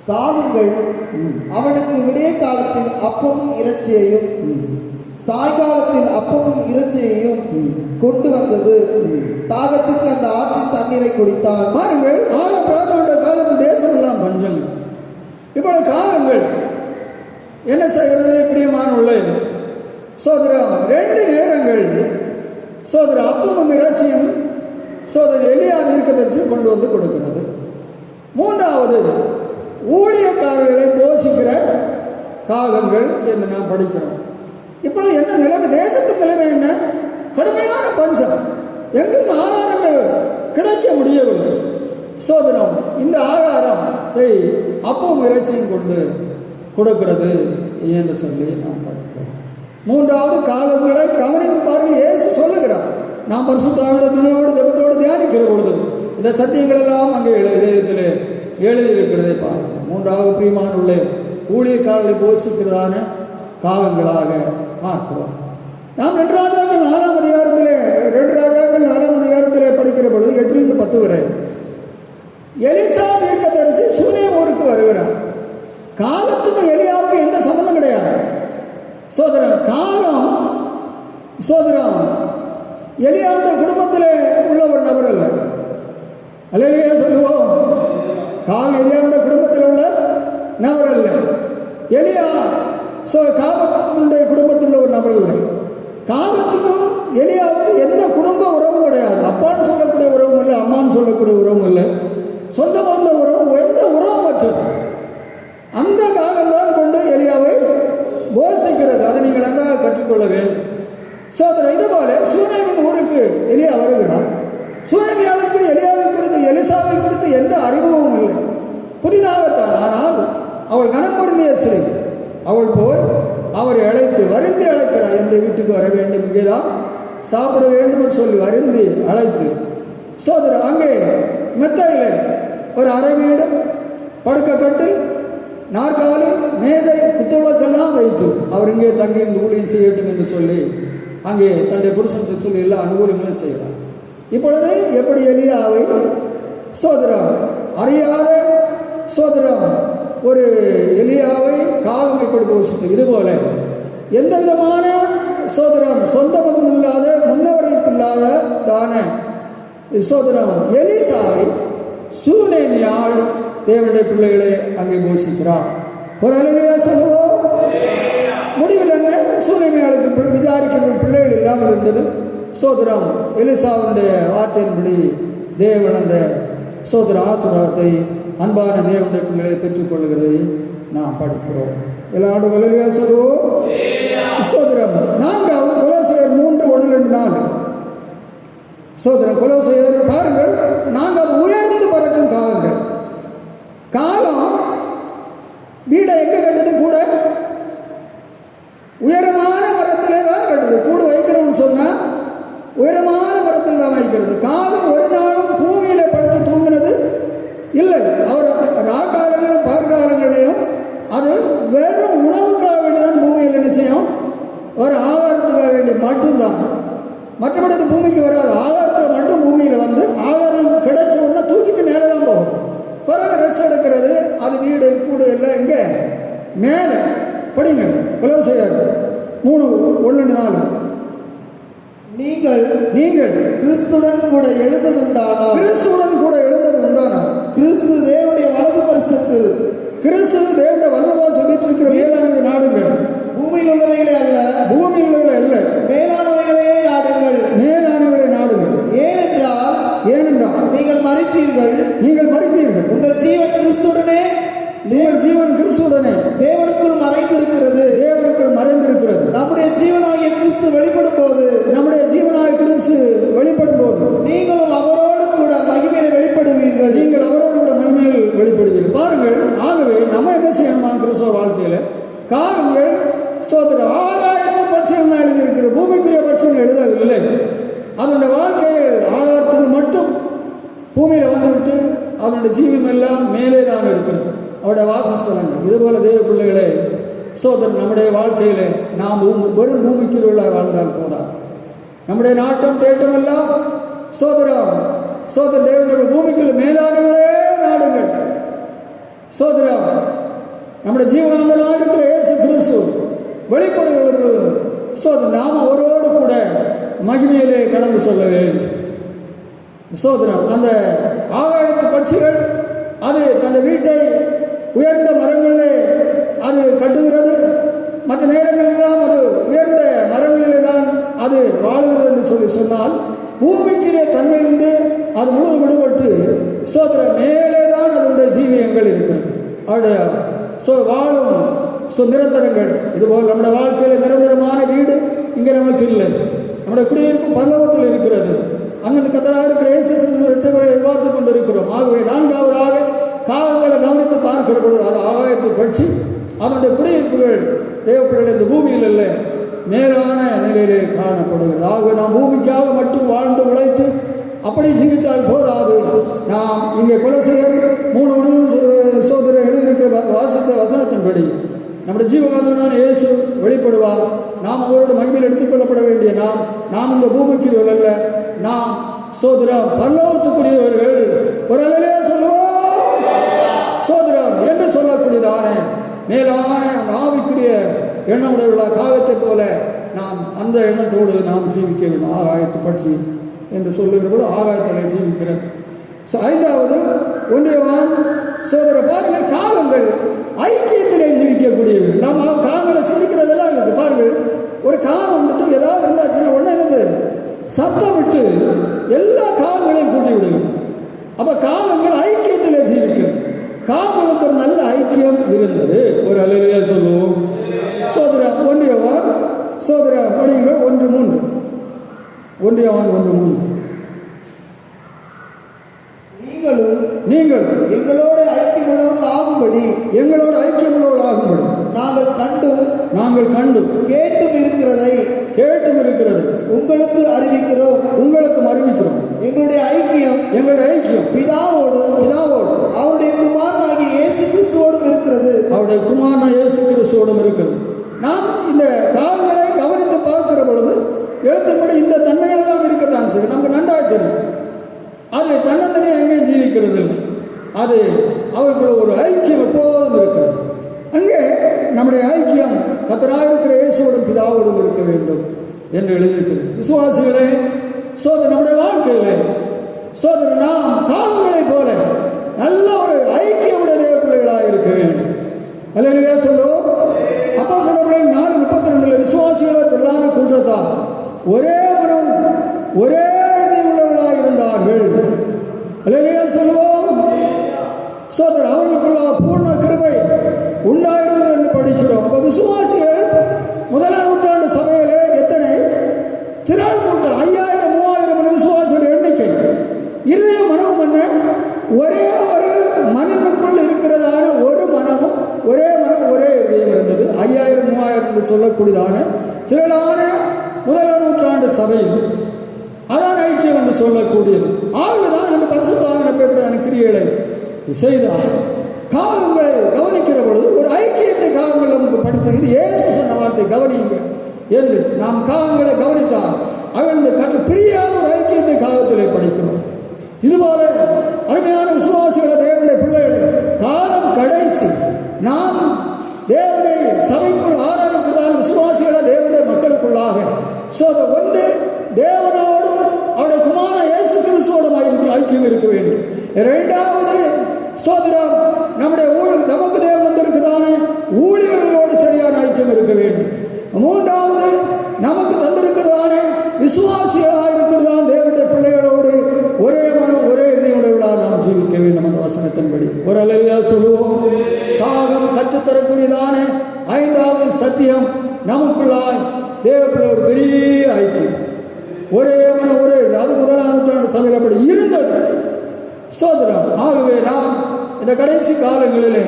காகங்கள் அவனுக்கு விடிய காலத்தில் அப்பமும் இறைச்சியையும் சாயங்காலத்தில் அப்பமும் இறைச்சியையும் கொண்டு வந்தது. தாகத்துக்கு அந்த ஆற்றின் தண்ணீரை குடித்தான். பாருங்கள், பிரார்த்தனை காலம் தேசம் எல்லாம் பஞ்சம். இப்பொழுது காகங்கள் என்ன செய்கிறது? பிரியமான உள்ளது சோதரம் 2 நேரங்கள் சோதரம் அப்பமும் இறைச்சியும் சோதரர் எலியா தீர்க்கதரிசி கொண்டு வந்து கொடுக்கிறது. மூன்றாவது ஊழியக்காரர்களை போஷிக்கிற காகங்கள் என்று நாம் படிக்கிறோம். இப்பொழுது என்ன நிலைமை? தேசத்தின் நிலைமை என்ன? கடுமையான பஞ்சம், எங்கும் ஆகாரங்கள் கிடைக்க முடியவில்லை. சோதனம் இந்த ஆகாரத்தை அப்பவும் இறைச்சியும் கொண்டு கொடுக்கிறது என்று சொல்லி நாம் படிக்கிறோம். மூன்றாவது காகங்களை கவனித்து பாருங்கள். இயேசு சொல்லுகிறார், நாம் பரிசுத்தாவிட துணையோடு ஜெபத்தோடு தியானிக்கிற பொழுது இந்த சத்தியங்கள் எல்லாம் அங்கே எழுதியத்தில் எழுதியிருக்கிறதை பார்க்கிறோம். மூன்றாவது பிரியமான உள்ள ஊழியக்காரர்களை போஷிக்கிறதான காகங்களாக பார்க்கிறோம். நாம் 2 ராஜாக்கள் 4ஆம் அதிகாரத்திலே படிக்கிற பொழுது 8 to 10 வரை எலிசா தீர்க்கதரிசி சூனேம் ஊருக்கு வருகிறார். காகத்துக்கும் எலியாவுக்கும் எந்த சம்பந்தம் கிடையாது. சோதரம் காகம் சோதரம் எலியாவுடைய குடும்பத்தில் உள்ள ஒரு நபர் அல்ல. அல்லேலூயா சொல்லுவோம். காகம் எலியாவுடைய குடும்பத்தில் உள்ள நபர் அல்ல. எலியா காகத்தினுடைய குடும்பத்தில் உள்ள ஒரு நபர் இல்லை. காகத்துக்கும் எலியாவுக்கும் எந்த குடும்ப உறவும் கிடையாது. அப்பான்னு சொல்லக்கூடிய உறவும் இல்லை, அம்மான்னு சொல்லக்கூடிய உறவும் இல்லை, சொந்த பந்த உறவு, எந்த உறவும் மற்றது. அந்த காகம்தான் கொண்டு எலியாவை போஷிக்கிறது. அதை நீங்கள் நன்றாக கற்றுக்கொள்ள வேண்டும். சோதரர் இதுபோல சூனேமின் ஊருக்கு எலியா வருகிறார். சூனேமியாளுக்கு எலியாவை குறித்து எலிசாவை குறித்து எந்த அறிமுகமும் இல்லை, புதிதாகத்தான். ஆனால் அவள் கனம் பொருந்திய ஸ்திரீ. அவள் போய் அவரை அழைத்து வருந்தி அழைக்கிறார். எந்த வீட்டுக்கு வர வேண்டும், இங்கேதான் சாப்பிட வேண்டும் சொல்லி வருந்தி அழைத்து சோதரர் அங்கே மெத்தையில் ஒரு அறை வீடு, படுக்கக்கட்டில், நாற்காலி, மேதை, புத்தளக்கெல்லாம் வைத்து அவர் இங்கே தங்கியிருந்து ஊழியம் செய்யட்டும் என்று சொல்லி அங்கே தன்னுடைய புருஷனுக்கு சொல்லி எல்லா அனுகூலங்களும் செய்கிறார். இப்பொழுது எப்படி எலியாவை ஸ்தோத்திரம் அறியாத ஸ்தோத்திரம் ஒரு எலியாவை காலம் எப்படி போஷித்து, இதுபோல எந்த விதமான ஸ்தோத்திரம் சொந்த மதம் இல்லாத முன்னவரைப்பு இல்லாத தான ஸ்தோத்திரம் எலிசாவை சூனேமியாள் தேவனுடைய பிள்ளைகளை அங்கே போஷிக்கிறார். ஒரு அல்லேலூயா சொல்லுவோம். முடிவில் என்ன? சூனேமியாளுக்கு விசாரிக்கிற பிள்ளைகள் இல்லாமல் இருந்தது. ஸ்தோத்திரம் எலிசாவுடைய வார்த்தையின்படி தேவன் அந்த ஸ்தோத்திர ஆசீர்வாதத்தை அன்பான தேவனுடைய பிள்ளைகளை பெற்றுக்கொள்கிறதை நாம் படிக்கிறோம். எல்லாரும் ஹல்லேலூயா சொல்லுவோம். ஸ்தோத்திரம். நான்காவது கொலோசையர் 3:1-4. ஸ்தோத்திரம். கொலோசையர் பாருங்கள், நாங்கள் உயர்ந்து பறக்கும் காகங்கள். காகம் வீடை எங்கே கட்டுது? கூட உயரமான மரத்திலே தான் கட்டுது. கூடு வைக்கிறோம்னு சொன்னால் உயரமான மரத்தில் தான் வைக்கிறது. காகம் ஒரு நாளும் பூமியில் படுத்து தூங்கினது இல்லை. அவர் ராக்காலங்களும் பார்க்காலங்களையும் அது வெறும் உணவுக்காக வேண்டிதான் பூமியில் நிச்சயம் ஒரு ஆகாரத்துக்காக வேண்டி மட்டும்தான். மற்றபடி அது பூமிக்கு வராது. ஆகாரத்துக்கு மட்டும் பூமியில் வந்து ஆகாரம் கிடைச்ச உடனே தூக்கிட்டு மேலே தான் போகும். பிறகு ரெஸ்ட் எடுக்கிறது. அது வீடு கூடு எல்லாம் இங்கே மேலே. படிங்க கொலோசையர் 3:1-4. நீங்கள் கிறிஸ்துடன் கூட எழுந்தது உண்டானா, கிறிஸ்துடன் கூட எழுந்தது உண்டானா, கிறிஸ்து தேவனுடைய வலது பரிசத்தில், கிறிஸ்து தேவனுடைய வல்லவாசம் வீற்றிருக்கிற மேலானவை நாடுங்கள். பூமியில் உள்ளவைகளே அல்ல, பூமியில் உள்ளவை அல்ல, மேலானவைகளே நாடுங்கள். மேலானவைகளை நாடுங்கள். ஏனென்றால் நீங்கள் மரித்தீர்கள். உங்கள் ஜீவன் கிறிஸ்துடனே, உங்கள் ஜீவன் கிறிஸ்துடனே தேவனுக்குள் மறைந்திருக்கிறது. நம்முடைய ஜீவனாகிய கிறிஸ்து வெளிப்படும் போது நீங்களும் அவரோடு கூட மகிமையில் வெளிப்படுவீர்கள். பாருங்கள், ஆகவே நம்ம என்ன செய்யணுமா கிறிஸ்துவ வாழ்க்கையில்? காகங்கள் ஸ்தோத்திரம் ஆகாயத்து பட்சம் தான் எழுதியிருக்கிறது, பூமிக்குரிய பட்சம் எழுதவில்லை. அதனுடைய வாழ்க்கையில் ஆகாரத்துக்கு மட்டும் பூமியில் வந்துவிட்டு அதனுடைய ஜீவம் எல்லாம் மேலே தான் இருக்கிறது, அவருடைய வாசஸ்தலங்கள். இதுபோல தேவ பிள்ளைகளே, ஸ்தோத்திரம் நம்முடைய வாழ்க்கையில் நாம் வெறும் பூமிக்குள்ள வாழ்ந்தால் போதாது. நம்முடைய நாட்டம் தேட்டம் எல்லாம் ஸ்தோத்திரம் தேவனுடைய பூமிக்குள்ள மேலானவர்களே நாடுங்கள். ஸ்தோத்திரம் நம்முடைய ஜீவனாந்தனாக இருக்கிற இயேசு கிறிஸ்து வெளிப்படுகிறது. ஸ்தோத்திரம் நாம் அவரோடு கூட மகிமையிலே கடந்து சொல்ல வேண்டும். ஸ்தோத்திரம் அந்த ஆகாயத்து பட்சிகள் அது தன் வீட்டை உயர்ந்த மரங்களிலே அது கட்டுகிறது. மற்ற நேரங்களெல்லாம் அது உயர்ந்த மரங்களிலே தான் அது வாழுகிறது என்று சொன்னால், பூமிக்கிலே தன்மையிலிருந்து அது முழுவதும் விடுபட்டு ஸ்தோத்திரம் மேலே தான் அதனுடைய ஜீவியங்கள் இருக்கிறது. அவருடைய வாழும் நிரந்தரங்கள். இதுபோல் நம்முடைய வாழ்க்கையில் நிரந்தரமான வீடு இங்கே நமக்கு இல்லை. நம்முடைய குடியிருப்பு பரலோகத்தில் இருக்கிறது. அங்கிருந்து கர்த்தராக இருக்கிற இயேசு ரட்சகரை எதிர்பார்த்து கொண்டு இருக்கிறோம். ஆகவே நான்காவதாக காகங்களை கவனித்து பார்க்கிற பொழுது அது ஆகாயத்தை பற்றி அதனுடைய குடியிருப்புகள் தேவப்பிள்ளைகள் இந்த பூமியில் இல்லை, மேலான நிலையிலே காணப்படுகிறது. ஆகவே நாம் பூமிக்காக மட்டும் வாழ்ந்து உழைத்து அப்படி ஜீவித்தால் போதாது. நாம் இங்கே கொலோசையர் 3:1 எழுதியிருக்கிற வாசித்த வசனத்தின்படி நம்முடைய ஜீவகாந்தனான இயேசு வெளிப்படுவார். நாம் அவரோட மகிமையில் எடுத்துக்கொள்ளப்பட வேண்டிய நாம் இந்த பூமிக்கு அல்ல, நாம் ஸ்தோத்திரம் பரலோகத்துக்குரியவர்கள். ஒரு அல்லையா சொல்லுவோம் ஸ்தோத்திரம் என்று சொல்லக்கூடியதான மேலான ஆவிக்குரிய எண்ணமுடையவர்களா காகத்தை போல நாம் அந்த எண்ணத்தோடு நாம் ஜீவிக்க வேண்டும். ஆகாயத்தை பற்றி என்று சொல்லுகிற போது ஆகாயத்தில் ஜீவிக்கிறது. ஐந்தாவது ஒன்றியவான் சோதர பாருங்கள், காகங்கள் ஐக்கியத்திலே ஜீவிக்கக்கூடியவர்கள். நாம் காகங்களை சிந்திக்கிறதெல்லாம் இருக்குது. பாருங்கள், ஒரு காகம் வந்துட்டு ஏதாவது இருந்தாச்சுன்னா உடனே என்னது சத்தம் விட்டு எல்லா காகங்களையும் கூட்டி விடுகிறது. அப்போ காகங்கள் ஐக்கியத்திலே ஜீவிக்கிறது. காகங்களுக்கு ஒரு நல்ல ஐக்கியம் இருந்தது. ஒரு அல்லேலூயா சொல்லுவோம். சோதரம் ஒன்றியவான் சோதர படிகள் 1:3 ஒன்றியவான் 1:3 நீங்கள் எங்களோட ஐக்கியமுள்ளவர்கள் ஆகும்படி நாங்கள் கண்டும் கேட்டும் இருக்கிறது உங்களுக்கு அறிவிக்கிறோம். எங்களுடைய ஐக்கியம் பிதாவோடு அவருடைய குமாரனாகிய இயேசு கிறிஸ்துவோடும் இருக்கிறது. நாம் இந்த காவல்களை கவனித்து பார்க்கிற பொழுது எழுத்துப்படி இந்த தன்மைகள் எல்லாம் இருக்கத்தான் சரி, நமக்கு நன்றாக தெரியும். அது தன்னந்தனியாக எங்கேயும் ஜீவிக்கிறது இல்லை. அது அவர்களுக்குள்ள ஒரு ஐக்கியம் எப்போதும் இருக்கிறது. அங்கே நம்முடைய ஐக்கியம் கர்த்தராக இருக்கிற இயேசுவோடும் பிதாவோடும் இருக்க வேண்டும் என்று எழுதியிருக்கிறது. விசுவாசிகளே, சோதனை நம்முடைய வாழ்க்கையிலே சோதனை நாம் காவல்களைப் போல நல்ல ஒரு ஐக்கியமுடைய தேவ பிள்ளைகளாக இருக்க வேண்டும். அல்லேலூயா சொல்லுவோம். அப்போஸ்தலர் 4:32 விசுவாசிகளை திரளான கூட்டத்தார் ஒரே மனம் ஒரே உள்ளவர்களாக இருந்தார்கள். அல்லேலூயா சொல்லுவோம். சோதரர் அவர்களுக்குள்ள பூர்ண கிருபை உண்டாயிருந்தது என்று படிக்கிறோம். அப்போ விசுவாசிகள் முதலாம் நூற்றாண்டு சபையிலே எத்தனை திரள் கூட்டம் 5000 3000 விசுவாசிகள் எண்ணிக்கை. இருதய மனம் என்ன? ஒரே ஒரு மனிதனுக்குள் இருக்கிறதான ஒரு மனமும் ஒரே மனம் ஒரே இதயம் இருந்தது. 5000 3000 என்று சொல்லக்கூடியதான திரளான முதலாம் நூற்றாண்டு சபையில் அதான் ஐக்கியம் என்று சொல்லக்கூடியது. ஆகவேதான் அந்த பரிசுத்தாவின் கிரியைகளை செய்தார். காகங்களை கவனிக்கிற பொழுது ஒரு ஐக்கியத்தை காகங்கள் நமக்கு படித்தது. இயேசு சொன்ன வார்த்தை கவனியுங்கள் என்று நாம் காகங்களை கவனித்தால் அவர்கள் கற்று பிரியாத ஒரு ஐக்கியத்தை காகத்திலே படிக்கிறோம். இதுபோல அருமையான விசுவாசிகளை தேவனுடைய பிள்ளைகளை காலம் கடைசி நாம் தேவனை சபைக்குள் ஆராய்க்கிறதான விசுவாசிகளை தேவனுடைய மக்களுக்குள்ளாக ஒன்று தேவனோடும் அவருடைய குமார இயேசு கிறிஸ்துவோடும் ஐக்கியம் இருக்க வேண்டும். இரண்டாவது ஸ்தோத்திரம் நம்முடைய நமக்கு தேவன் வந்திருக்கிறதான ஊழியர்களோடு சரியான ஐக்கியம் இருக்க வேண்டும். மூன்றாவது நமக்கு தந்திருக்கிறதான விசுவாசிகளாக இருக்கிறதான தேவனுடைய பிள்ளைகளோடு ஒரே மனம் ஒரே இதயமுடையவர்களாக நாம் ஜீவிக்க வேண்டும். அந்த வசனத்தின்படி ஒரு அல்லேலூயா சொல்லுவோம். காகம் கற்றுத்தரக்கூடியதான ஐந்தாவது சத்தியம் நமக்குள்ளாய் தேவ பிள்ளையோடு பெரிய ஐக்கியம் ஒரே மனம் ஒரே, அது முதலாம் நூற்றாண்டு சபையில் அப்படி இருந்தது. ஸ்தோத்திரம். ஆகவே நாம் இந்த கடைசி காலங்களிலே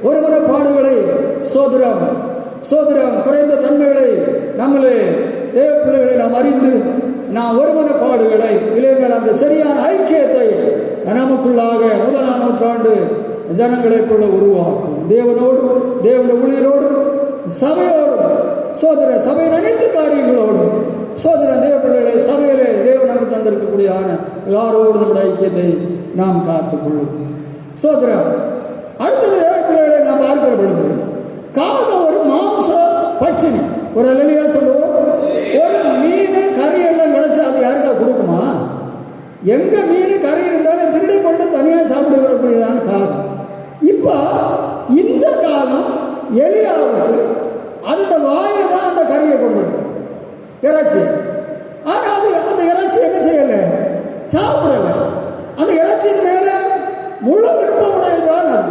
ஒரு முறைப்பாடுகளை ஸ்தோத்திரம் குறைந்த தன்மைகளை நம்மளே தேவ பிள்ளைகளை நாம் அறிந்து நாம் ஒரு மனப்பாடுகளை இளைஞர்கள் அந்த சரியான ஐக்கியத்தை நமக்குள்ளாக முதலாம் நூற்றாண்டு ஜனங்களை போல உருவாக்கும். தேவனோடும் தேவனுடைய ஊழியரோடும் சபையோடும் சபையின் அனைத்து காரியங்களோடும் தேவ பிள்ளைகளை சபையிலே தேவன் நமக்கு தந்திருக்கக்கூடிய எல்லாரோடு நம்முடைய ஐக்கியத்தை நாம் காத்துக்கொள்ளும். அடுத்தது தேவ பிள்ளைகளை நாம் பார்க்கிற பொழுது காகம் ஒரு மாம்ச பட்சினி. ஒரு அல்லேலூயா சொல்லுவோம். ஒரு மீன் கறி எல்லாம் கிடைச்சா அது யாருக்கா கொடுக்குமா? எங்க மீன் கறி இருந்தாலும் திருடி கொண்டு தனியாக சாப்பிட விடக்கூடியதான காகம். இப்போ இந்த காகம் எலியாவுக்கு அந்த வாயில தான் அந்த கறியை கொண்டு வரும் இறைச்சி. ஆனால் அது அந்த இறைச்சி என்ன செய்யலை? சாப்பிடலை. அந்த இறைச்சியின் மேலே முழு விருப்பம் உடையதுதான் அது.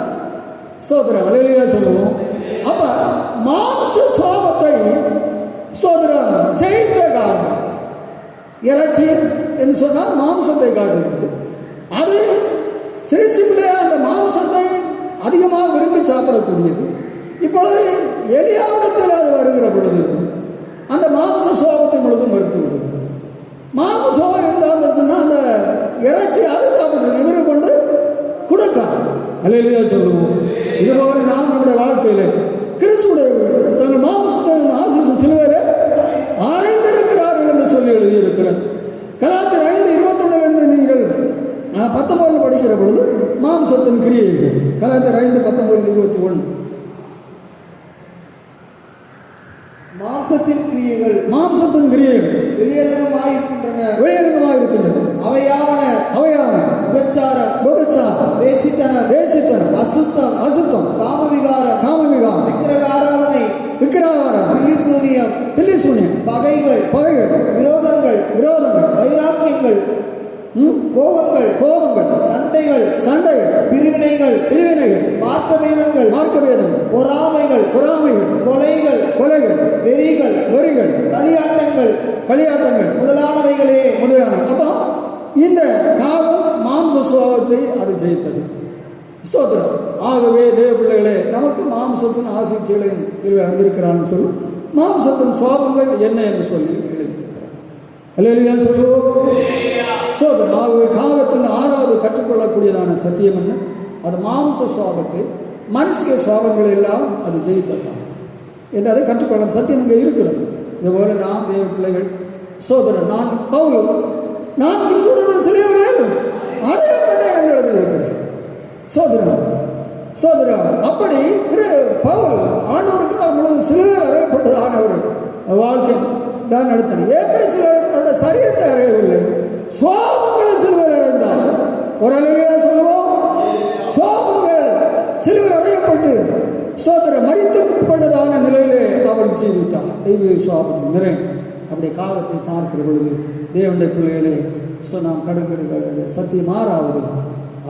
ஸ்தோத்திரம் அல்லேலூயா சொல்லுவோம். அப்ப மாம்ச சுவாபத்தை ஜெயித்த காரணம் இறைச்சி என்று சொன்னால் மாம்சத்தை காட்டுகிறது. அது சிறுசிலே அந்த மாம்சத்தை அதிகமாக விரும்பி சாப்பிடக்கூடியது. இப்பொழுது எலியாவிடத்தில் அது வருகிற பொழுது அந்த மாம்ச சுவாபத்தை முழுவதும் மறுத்து விடுகிறது. மாம்ச சுவாபம் இருந்தால் சொன்னால் அந்த இறைச்சி அது சாப்பிடுறது இவரை கொண்டு கொடுக்காது. அல்லேலூயா சொல்லுவோம். இதுபோல நாம் நம்முடைய வாழ்க்கையில கிறிஸ்துடைய தங்கள் மாம்சத்தை ஆசீர்வதித்து சிலுவையிலே அறைந்திருக்கிறார்கள் என்று சொல்லி எழுதியிருக்கிறது. கலாத்தியர் 5:21 நீங்கள் 19 படிக்கிற பொழுது மாம்சத்தின் கிரியைகள். கலாத்தியர் 5:19-21 மாம்சத்தின் கிரியைகள் வெளியரங்கமாயிருக்கின்றன. அவையாவன விபச்சாரம், வேசித்தனம், அசுத்தம், காமவிகாரம், விக்கிரகாராதனை, பில்லிசூனியம், பகைகள், விரோதங்கள், வைராக்கியங்கள், கோபங்கள், சண்டைகள், பிரிவினைகள், மார்க்கபேதங்கள், பொறாமைகள், கொலைகள், வெறிகள், களியாட்டங்கள் முதலானவைகளே. அப்போ இந்த காலம் மாம்ச சுபாவத்தை அது ஜெயித்தது. ஸ்தோத்திரம். ஆகவே தேவ பிள்ளைகளே, நமக்கு மாம்சத்தின் ஆசீர்வாதங்களையும் சிலுவை வந்திருக்கிறான்னு சொல்லி மாம்சத்தின் சுபாவங்கள் என்ன என்று சொல்லி எழுதியிருக்கிறது. அல்லேலூயா சொல்லுவோம். ஸ்தோத்திரம். ஆகவே காகத்தின் 6வது கற்றுக்கொள்ளக்கூடியதான சத்தியம் என்ன? அது மாம்ச சுபாவத்தை மனுஷிய சுபாவங்கள் எல்லாம் அது ஜெயித்த காலம் என்று அதை கற்றுக்கொள்ள சத்தியம் இங்கே இருக்கிறது. இதுபோல நாம் தேவ பிள்ளைகள் சோதரன் நான் கிறிஸ்துவுடன் சிலைய வேண்டும் அறையப்பட்டேன் என்று எழுதியிருக்கிறேன். சோதரன் அப்படி பவுல் ஆண்டவருக்கு முழுவதும் சிலுவையில் அறையப்பட்டதான ஒரு வாழ்க்கை தான் நடத்தினேன். எப்படி சிலுவை சரீரத்தை அறையவில்லை, சுவாபங்களை சிலுவையில் அறைந்தார். ஒரு அல்லேலூயா சொல்லுவோம். சுவாபங்கள் சிலுவையில் அறையப்பட்டு மரித்துப்பட்டதான நிலையிலே அவன் ஜீவித்தான். தெய்வ சுவாபம் நிறைந்த அப்படி காலத்தை பார்க்கிற பொழுது தேவனுடைய பிள்ளைகளே நாம் கடற்கரை சத்தியம் 6வது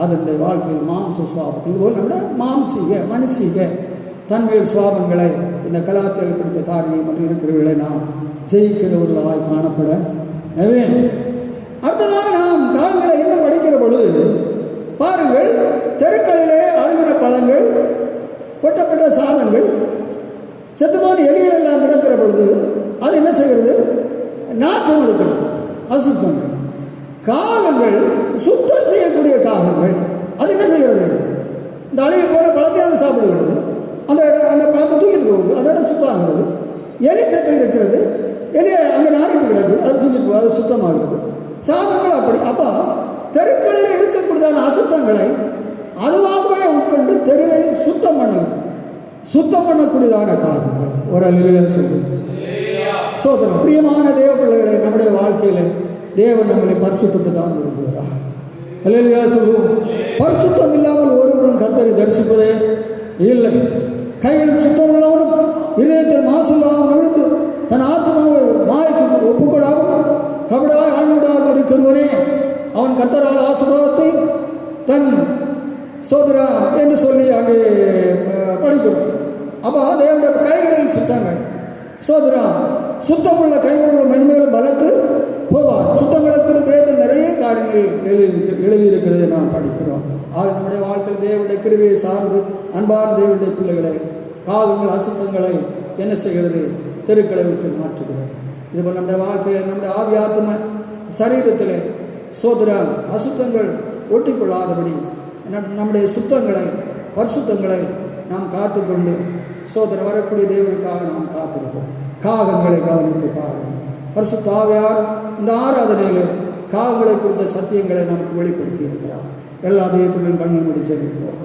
அதனுடைய வாழ்க்கையில் மாம்ச சுவாபத்தை இதுபோல் நம்முடைய மனுஷீக தன்மையில் சுவாபங்களை இந்த கலாத்தில் பிடித்த காரியங்கள் மற்றும் இருக்கிறவர்களை நாம் ஜெயிக்கிறவர்களாய் காணப்பட வேண்டும். அடுத்ததாக நாம் காரியங்களை இன்னும் படிக்கிற பொழுது பாருங்கள், தெருக்களிலே அழுகின பழங்கள், கொட்டப்பட்ட சாதங்கள், செத்துப்போன எலிகள் எல்லாம் கிடக்கிற பொழுது அது என்ன செய்கிறது? நாற்றம் எடுக்கிறது, அசுத்தங்கள். காகங்கள், சுத்தம் செய்யக்கூடிய காகங்கள், அது என்ன செய்கிறது? இந்த அழுகி போகிற பழத்தையாவது சாப்பிடுகிறது, அந்த பழத்தை தூக்கிட்டு போகுது, அந்த இடம் சுத்தம் ஆகிறது. எலி சட்டை இருக்கிறது, எலி அங்கே நாரிட்டு கிடக்குது, அது தூக்கிட்டு போகுது, அது சுத்தமாகிறது. சாதங்கள் அப்படி. அப்போ தெருக்களில் இருக்கக்கூடியதான அசுத்தங்களை அதுவாகவே உட்கொண்டு தெருவை சுத்தம் பண்ணுகிறது. சுத்தம் பண்ணக்கூடியதான காரணங்கள் ஒரு அலுவலக சொல்லுங்கள். சோதரம் பிரியமான தேவ பிள்ளைகளை, நம்முடைய வாழ்க்கையில் தேவன் நம்மளை பரிசுத்தத்தை தான் விரும்புகிறார். அலுவலக சொல்லுவோம். பரிசுத்தம் இல்லாமல் ஒருவரும் கர்த்தரை தரிசிப்பதே இல்லை. கையில் சுத்தம் உள்ளவனும் இதயத்தில் மாசுள்ளாமல் இருந்து தன் ஆத்மாவை மாய்க்கு ஒப்புக்கொள்ளாமல் கபடாய் ஆழ்விடாமல் இருக்கிறவனே அவன் கர்த்தரால் ஆசீர்வாதத்தை தன் ஸ்தோத்திரா என்று சொல்லி அங்கே படிக்கிறோம். அப்போ தேவனுடைய கைகளில் சுத்தங்கள், ஸ்தோத்திரா, சுத்தமுள்ள கைகளில் மென்மேலும் பலத்து போவான். சுத்தங்களுக்கு வேதத்தில் நிறைய காரியங்கள் எழுதியிருக்கிறதை நாம் படிக்கிறோம். ஆக நம்முடைய வாழ்க்கையில் தேவனுடைய கிருபையை சார்ந்து அன்பான தேவனுடைய பிள்ளைகளை காகங்கள் அசுத்தங்களை என்ன செய்கிறது? தெருக்களை விட்டு மாற்றுகிறது. இதுபோல் நம்முடைய வாழ்க்கையில் நம்முடைய ஆவி ஆத்ம சரீரத்தில் ஸ்தோத்திரா அசுத்தங்கள் ஒட்டிக்கொள்ளாதபடி நம்முடைய சுத்தங்களை பரிசுத்தங்களை நாம் காத்துக்கொண்டு ஸ்தோத்திரம் வரக்கூடிய தேவனுக்காக நாம் காத்திருப்போம். காகங்களை கவனித்து பாருங்கள். பரிசுத்த ஆவியார் இந்த ஆராதனையில் காகங்களை குறித்த சத்தியங்களை நமக்கு வெளிப்படுத்தி இருக்கிறார். எல்லா தேவர்களும் கண்ணு மூடி ஜெபிப்போம்.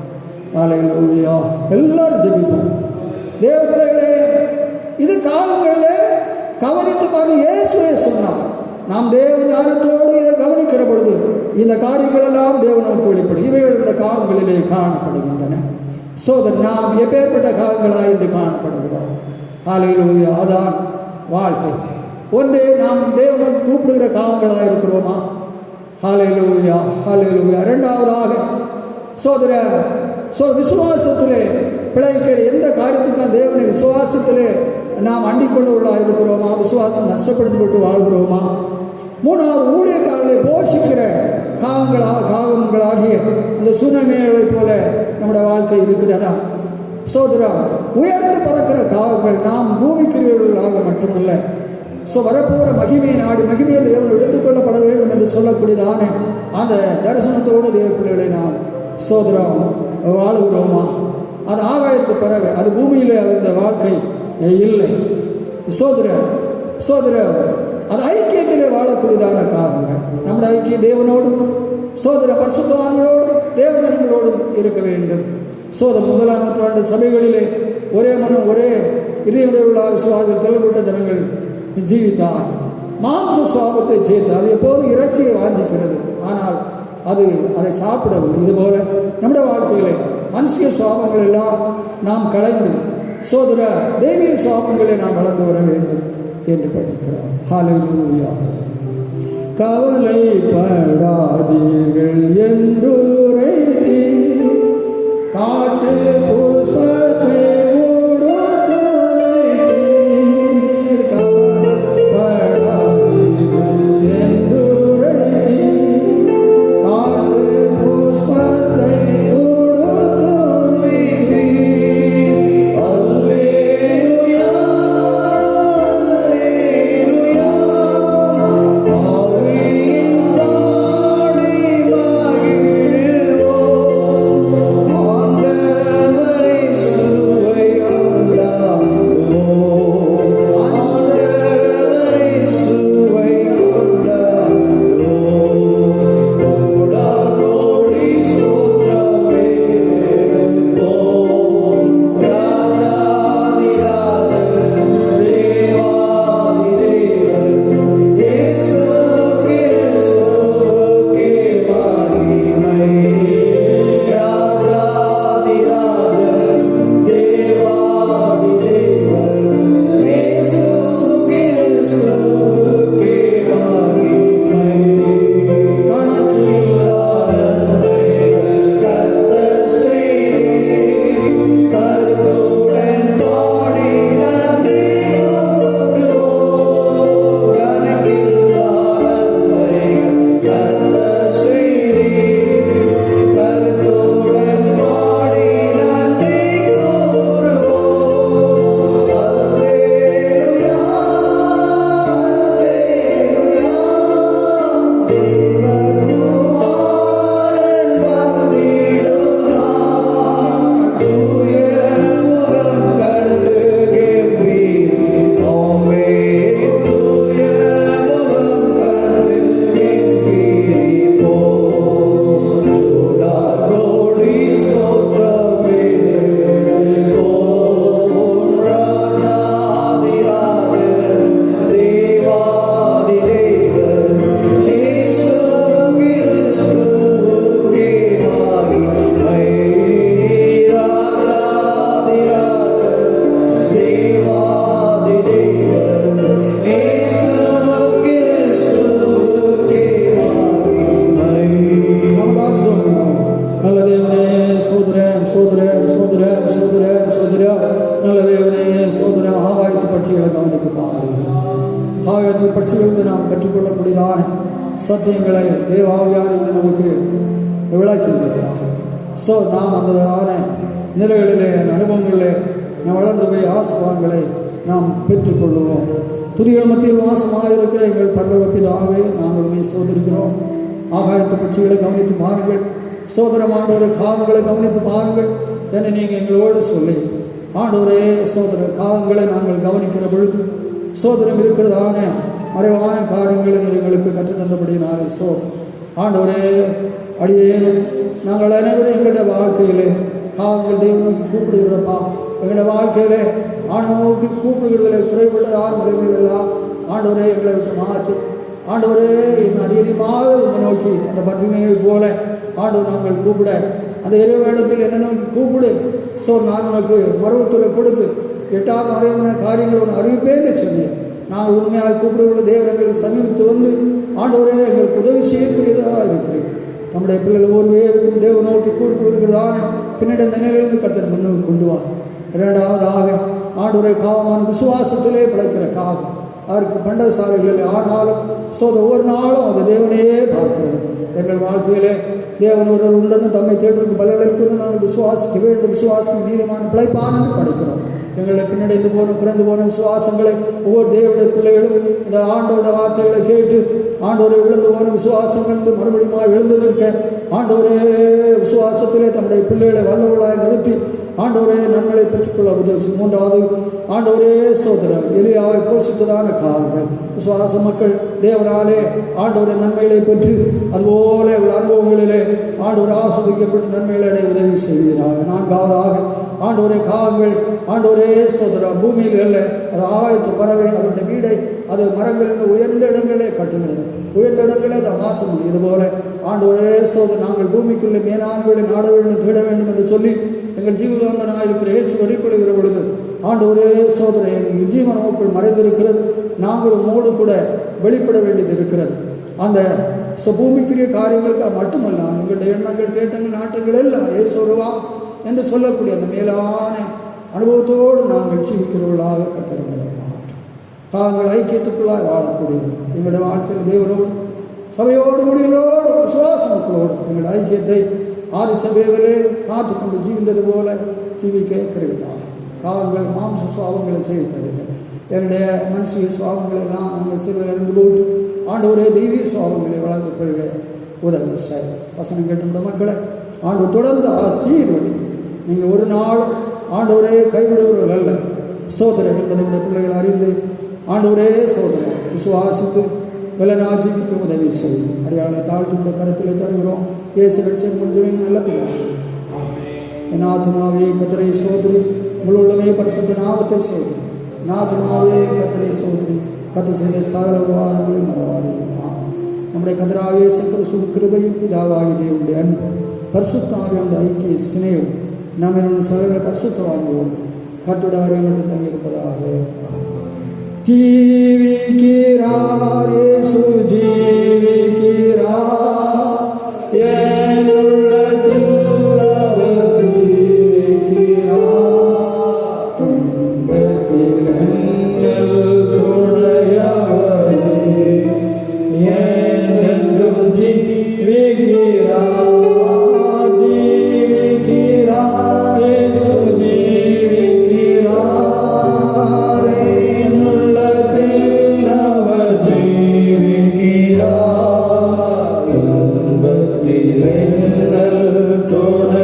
ஹல்லேலூயா. எல்லாரும் ஜெபிப்போம். தேவ பிள்ளைகளே, இது காகங்களே கவனித்து பாருங்கள். இயேசுவே சொன்னார், நாம் தேவ ஞானத்தோடு இதை கவனிக்கிற பொழுது இந்த காரியங்கள் எல்லாம் தேவனுக்கு வெளிப்படும். இவைகள் இந்த காகங்களிலே காணப்படுகின்றன. சோதர் நாம் எப்பேற்பட்ட காகங்களாக இன்று காணப்படுகிறோம். ஹல்லேலூயா. அதான் வாழ்க்கை. ஒன்று, நாம் தேவனை கூப்பிடுகிற காகங்களாக இருக்கிறோமா? ஹல்லேலூயா, ஹல்லேலூயா. இரண்டாவதாக சோதர விசுவாசத்திலே பிழைக்கிற எந்த காரியத்துக்கும் தேவனை விசுவாசத்திலே நாம் அண்டிக்கொள்ளவர்களாக இருக்கிறோமா? விசுவாசம் நஷ்டப்படுத்தி விட்டு வாழ்கிறோமா? மூணாவது, ஊழியக்காரர்களை போஷிக்கிற காகங்களாகிய இந்த சுனமேலை போல நம்முடைய வாழ்க்கை இருக்கிறதா? சோதரம் உயர்ந்து பறக்கிற காகங்கள் நாம் பூமிக்கிறவர்களாக மட்டுமல்ல, வரப்போகிற மகிமையை நாடி மகிமையில் தேவன் எடுத்துக்கொள்ளப்பட வேண்டும் என்று சொல்லக்கூடியதான அந்த தரிசனத்தோடு தேவ பிள்ளைகளை நாம் ஸ்தோத்திரம் வாழுகிறோமா? அது ஆகாயத்து பிறகு அது பூமியில் அந்த வாழ்க்கை இல்லை. ஸ்தோத்திரம் அது ஐக்கியத்திலே வாழக்கூடியதான காரணங்கள். நம்முடைய ஐக்கியம் தேவனோடும் ஸ்தோத்திர பரிசுத்தவான்களோடும் தேவஜனங்களோடும் இருக்க வேண்டும். முதலாம் நூற்றாண்டு சபைகளிலே ஒரே மனம் ஒரே இதயமுள்ள விசுவாசத்தில் தெளிவுபட்ட ஜனங்கள் ஜீவித்தார். மாம்ச சுவாபத்தை சேர்த்து அது எப்போதும் இறைச்சியை வாஞ்சிக்கிறது, ஆனால் அதை சாப்பிடவில்லை. இதுபோல நம்முடைய வாழ்க்கையிலே மனுஷிய சுவாபங்கள் எல்லாம் நாம் களைந்து சோதர தெய்வீக சுவாபங்களை நாம் வளர்ந்து வர வேண்டும் என்று படிக்கிறோம். ஹல்லேலூயா. கவலைப்படாதீர்கள் என்றுரைத்தீ காட்டு புஷ்பத்தை சத்தியங்களை தேவாவியார் என்று நமக்கு விளக்கியிருக்கிறார். நாம் அந்ததான நிலைகளிலே அனுபவங்களிலே நாம் வளர்ந்து போய் ஆசீர்வாதங்களை நாம் பெற்றுக்கொள்வோம். துதிகள் மத்தியில் வாசமாக இருக்கிற எங்கள் பரலோக பிதாவே, நாங்களுமே ஸ்தோத்திரிக்கிறோம். ஆகாயத்து பட்சிகளை கவனித்து பாருங்கள், ஸ்தோத்திரம் ஆண்டவரே, காகங்களை கவனித்து பாருங்கள் என்று நீங்கள் எங்களோடு சொல்லி ஆண்டவரே ஸ்தோத்திர காகங்களை நாங்கள் கவனிக்கிற பொழுது ஸ்தோத்திரம் இருக்கிறதான மறைவான காரியங்களை எங்களுக்கு கற்றுத்தந்தபடினாலே ஸ்தோத்திரம். ஆண்டவரே, அடியேனும் நாங்கள் அனைவரும் எங்களுடைய வாழ்க்கையிலே காகங்கள் தேவனுக்கு கூப்பிடுகிறப்பா, எங்களுடைய வாழ்க்கையிலே ஆண்டவனுக்கு கூப்பிடுகிறதிலே குறைபட்டதான நிலைகளெல்லாம் ஆண்டவரே எங்களை விட்டு மாற்றி ஆண்டவரே இன்னும் அதிகமாக உங்களை நோக்கி அந்த பற்றுமையை போல ஆண்டவர் நாங்கள் கூப்பிட அந்த இரவு இடத்தில் என்ன நோக்கி கூப்பிடு நான் உனக்கு மருவத்துறை கொடுத்து 8வது வரையான காரியங்கள் ஒன்று அறிவிப்பேன்னு சொன்னேன். நான் உண்மையாக கூப்பிடுள்ள தேவர்களுக்கு சமீபத்து வந்து ஆண்டவரே எங்களுக்கு உதவி செய்யக்கூடியதாக இருக்கிறேன். நம்முடைய பிள்ளைகள் ஒருவேருக்கும் தேவ நோக்கி கூப்பிடுகிறதான பின்னணி அந்த நிலையிலிருந்து கர்த்தர் முன்னுக்கு கொண்டு வா. 2வதாக ஆண்டவரை காவமான விசுவாசத்திலே பிழைக்கிற காவம் அதற்கு பண்டசாலைகளில் ஆனாலும் ஒவ்வொரு நாளும் அந்த தேவனையே பார்க்கிறது. எங்கள் வாழ்க்கையிலே தேவன் ஒரு உண்டன்னு தம்மை தேடுவதற்கு பலர்களுக்கு நாங்கள் விசுவாசிக்க வேண்டும். விசுவாசம் நீதிமான பிழைப்பான படிக்கிறோம். எங்களை பின்னடைந்து போன குறைந்து போன விசுவாசங்களை ஒவ்வொரு தேவனுடைய பிள்ளைகளும் இந்த ஆண்டோட வார்த்தைகளை கேட்டு ஆண்டோரை விழுந்து போன விசுவாசங்கள் மறுபடியும் எழுந்து நிற்க ஆண்டோரே விசுவாசத்திலே தம்முடைய பிள்ளைகளை வல்லவர்களாய் நிறுத்தி ஆண்டவரே நன்மைகளை பெற்றுக்கொள்ள உதவி. 3வது ஆண்டவரே ஸ்தோத்திரம் எலியாவை போஷித்ததான காவல்கள் விசுவாச மக்கள் தேவனாலே ஆண்டவரை நன்மைகளை பெற்று அதுபோல அனுபவங்களிலே ஆண்டவர் ஆஸ்வதிக்கப்பட்டு நன்மைகளை அடைய உதவி செய்கிறார்கள். 4வதாக ஆண்டவரே காவங்கள் ஆண்டவரே ஸ்தோத்திரம் பூமியில் அல்ல, அது ஆகாயத்து பறவை அதனுடைய வீடை அது மரங்களில் உயர்ந்த இடங்களே கட்டுகிறது, உயர்ந்த இடங்களே அதை வாசம். இதுபோல ஆண்டவரே ஸ்தோத்திரம் நாங்கள் பூமிக்குள்ளே மேலானவர்களை நாட வேண்டும் தேட வேண்டும் என்று சொல்லி எங்கள் ஜீவகாந்தனாக இருக்கிற இயேசு வெளிப்படுகிற பொழுது ஆண்டவரே ஸ்தோத்திரம் எங்கள் ஜீவனோக்குள் மறைந்திருக்கிறது. நாங்களும் மோடு கூட வெளிப்பட வேண்டியது இருக்கிறது. அந்த பூமிக்குரிய காரியங்களுக்கு மட்டுமல்ல எங்களுடைய எண்ணங்கள் தேட்டங்கள் நாட்டங்கள் எல்லாம் இயேசுவா என்று சொல்லக்கூடிய அந்த மேலான அனுபவத்தோடு நாங்கள் ஜீவிக்கிறவர்களாக கற்றுக்கொள்ள தாங்கள் ஐக்கியத்துக்குள்ளாக வாழக்கூடிய எங்களுடைய வாழ்க்கையில் தேவனோடு சபையோடு முடிகளோடு விசுவாசமக்களோடு எங்கள் ஐக்கியத்தை ஆதி சபைகளே காத்து கொண்டு ஜீவிந்தது போல ஜீவிக்க கருவிட்டார். காவல்கள் மாம்ச சுவாபங்களை செய்ய தருகிறார். என்னுடைய மனுஷிய சுவாபங்களை எல்லாம் நாங்கள் சிறுவர் இருந்து போட்டு ஆண்டவரே தெய்வீக சுவாபங்களை வளர்ந்து கொள்க உதவி சார். வசனம் கேட்ட மக்களை ஆண்டு தொடர்ந்து ஆசீர்வதி. நீங்கள் ஒரு நாள் ஆண்டவரே கைவிடுவர்கள் அல்ல ஸ்தோத்திரம் என்பதை இந்த பிள்ளைகள் அறிந்து ஆண்டவரே ஸ்தோத்திரம் விசுவாசித்து வெள்ளனா ஜீவிக்க உதவி செய்யும். அடையாளை தாழ்த்துள்ள கருத்தில் தருகிறோம். இயேசு ரட்சகர் கொஞ்சம் நல்ல பிள்ளை என் ஆத்மாவே கர்த்தரை ஸ்தோத்திரி, முழுவதுமே பரிசுத்த நாமத்தை ஸ்தோத்திரி. என் ஆத்மாவே கர்த்தரை ஸ்தோத்திரி, கர்த்தர் செய்த சகல உபகாரங்களை மறவாதே. நம்முடைய கர்த்தராகிய இயேசு கிறிஸ்துவின் கிருபையும் பிதாவாகிய தேவனுடைய அன்பு பரிசுத்த ஆவியானவருடைய ஐக்கிய சிநேகம் நம்ம சகல பரிசுத்தவான்களோடு கர்த்தருடைய அரவணைப்பில் தங்கியிருப்பதாக. ஜீவிக்கிறார் இயேசு ஜீவிக்கிறார், என் உள்ளத்தில் அவர் ஜீவிக்கிறார். துன்பத்தில் எங்கள் துணையவரே, என்றென்றும் ஜீவிக்கிறார். ஜீவிக்கிறார் இயேசு ஜீவிக்கிறார், என் உள்ளத்தில் அவர் ஜீவிக்கிறார். துன்பத்தில் எங்கள் துணை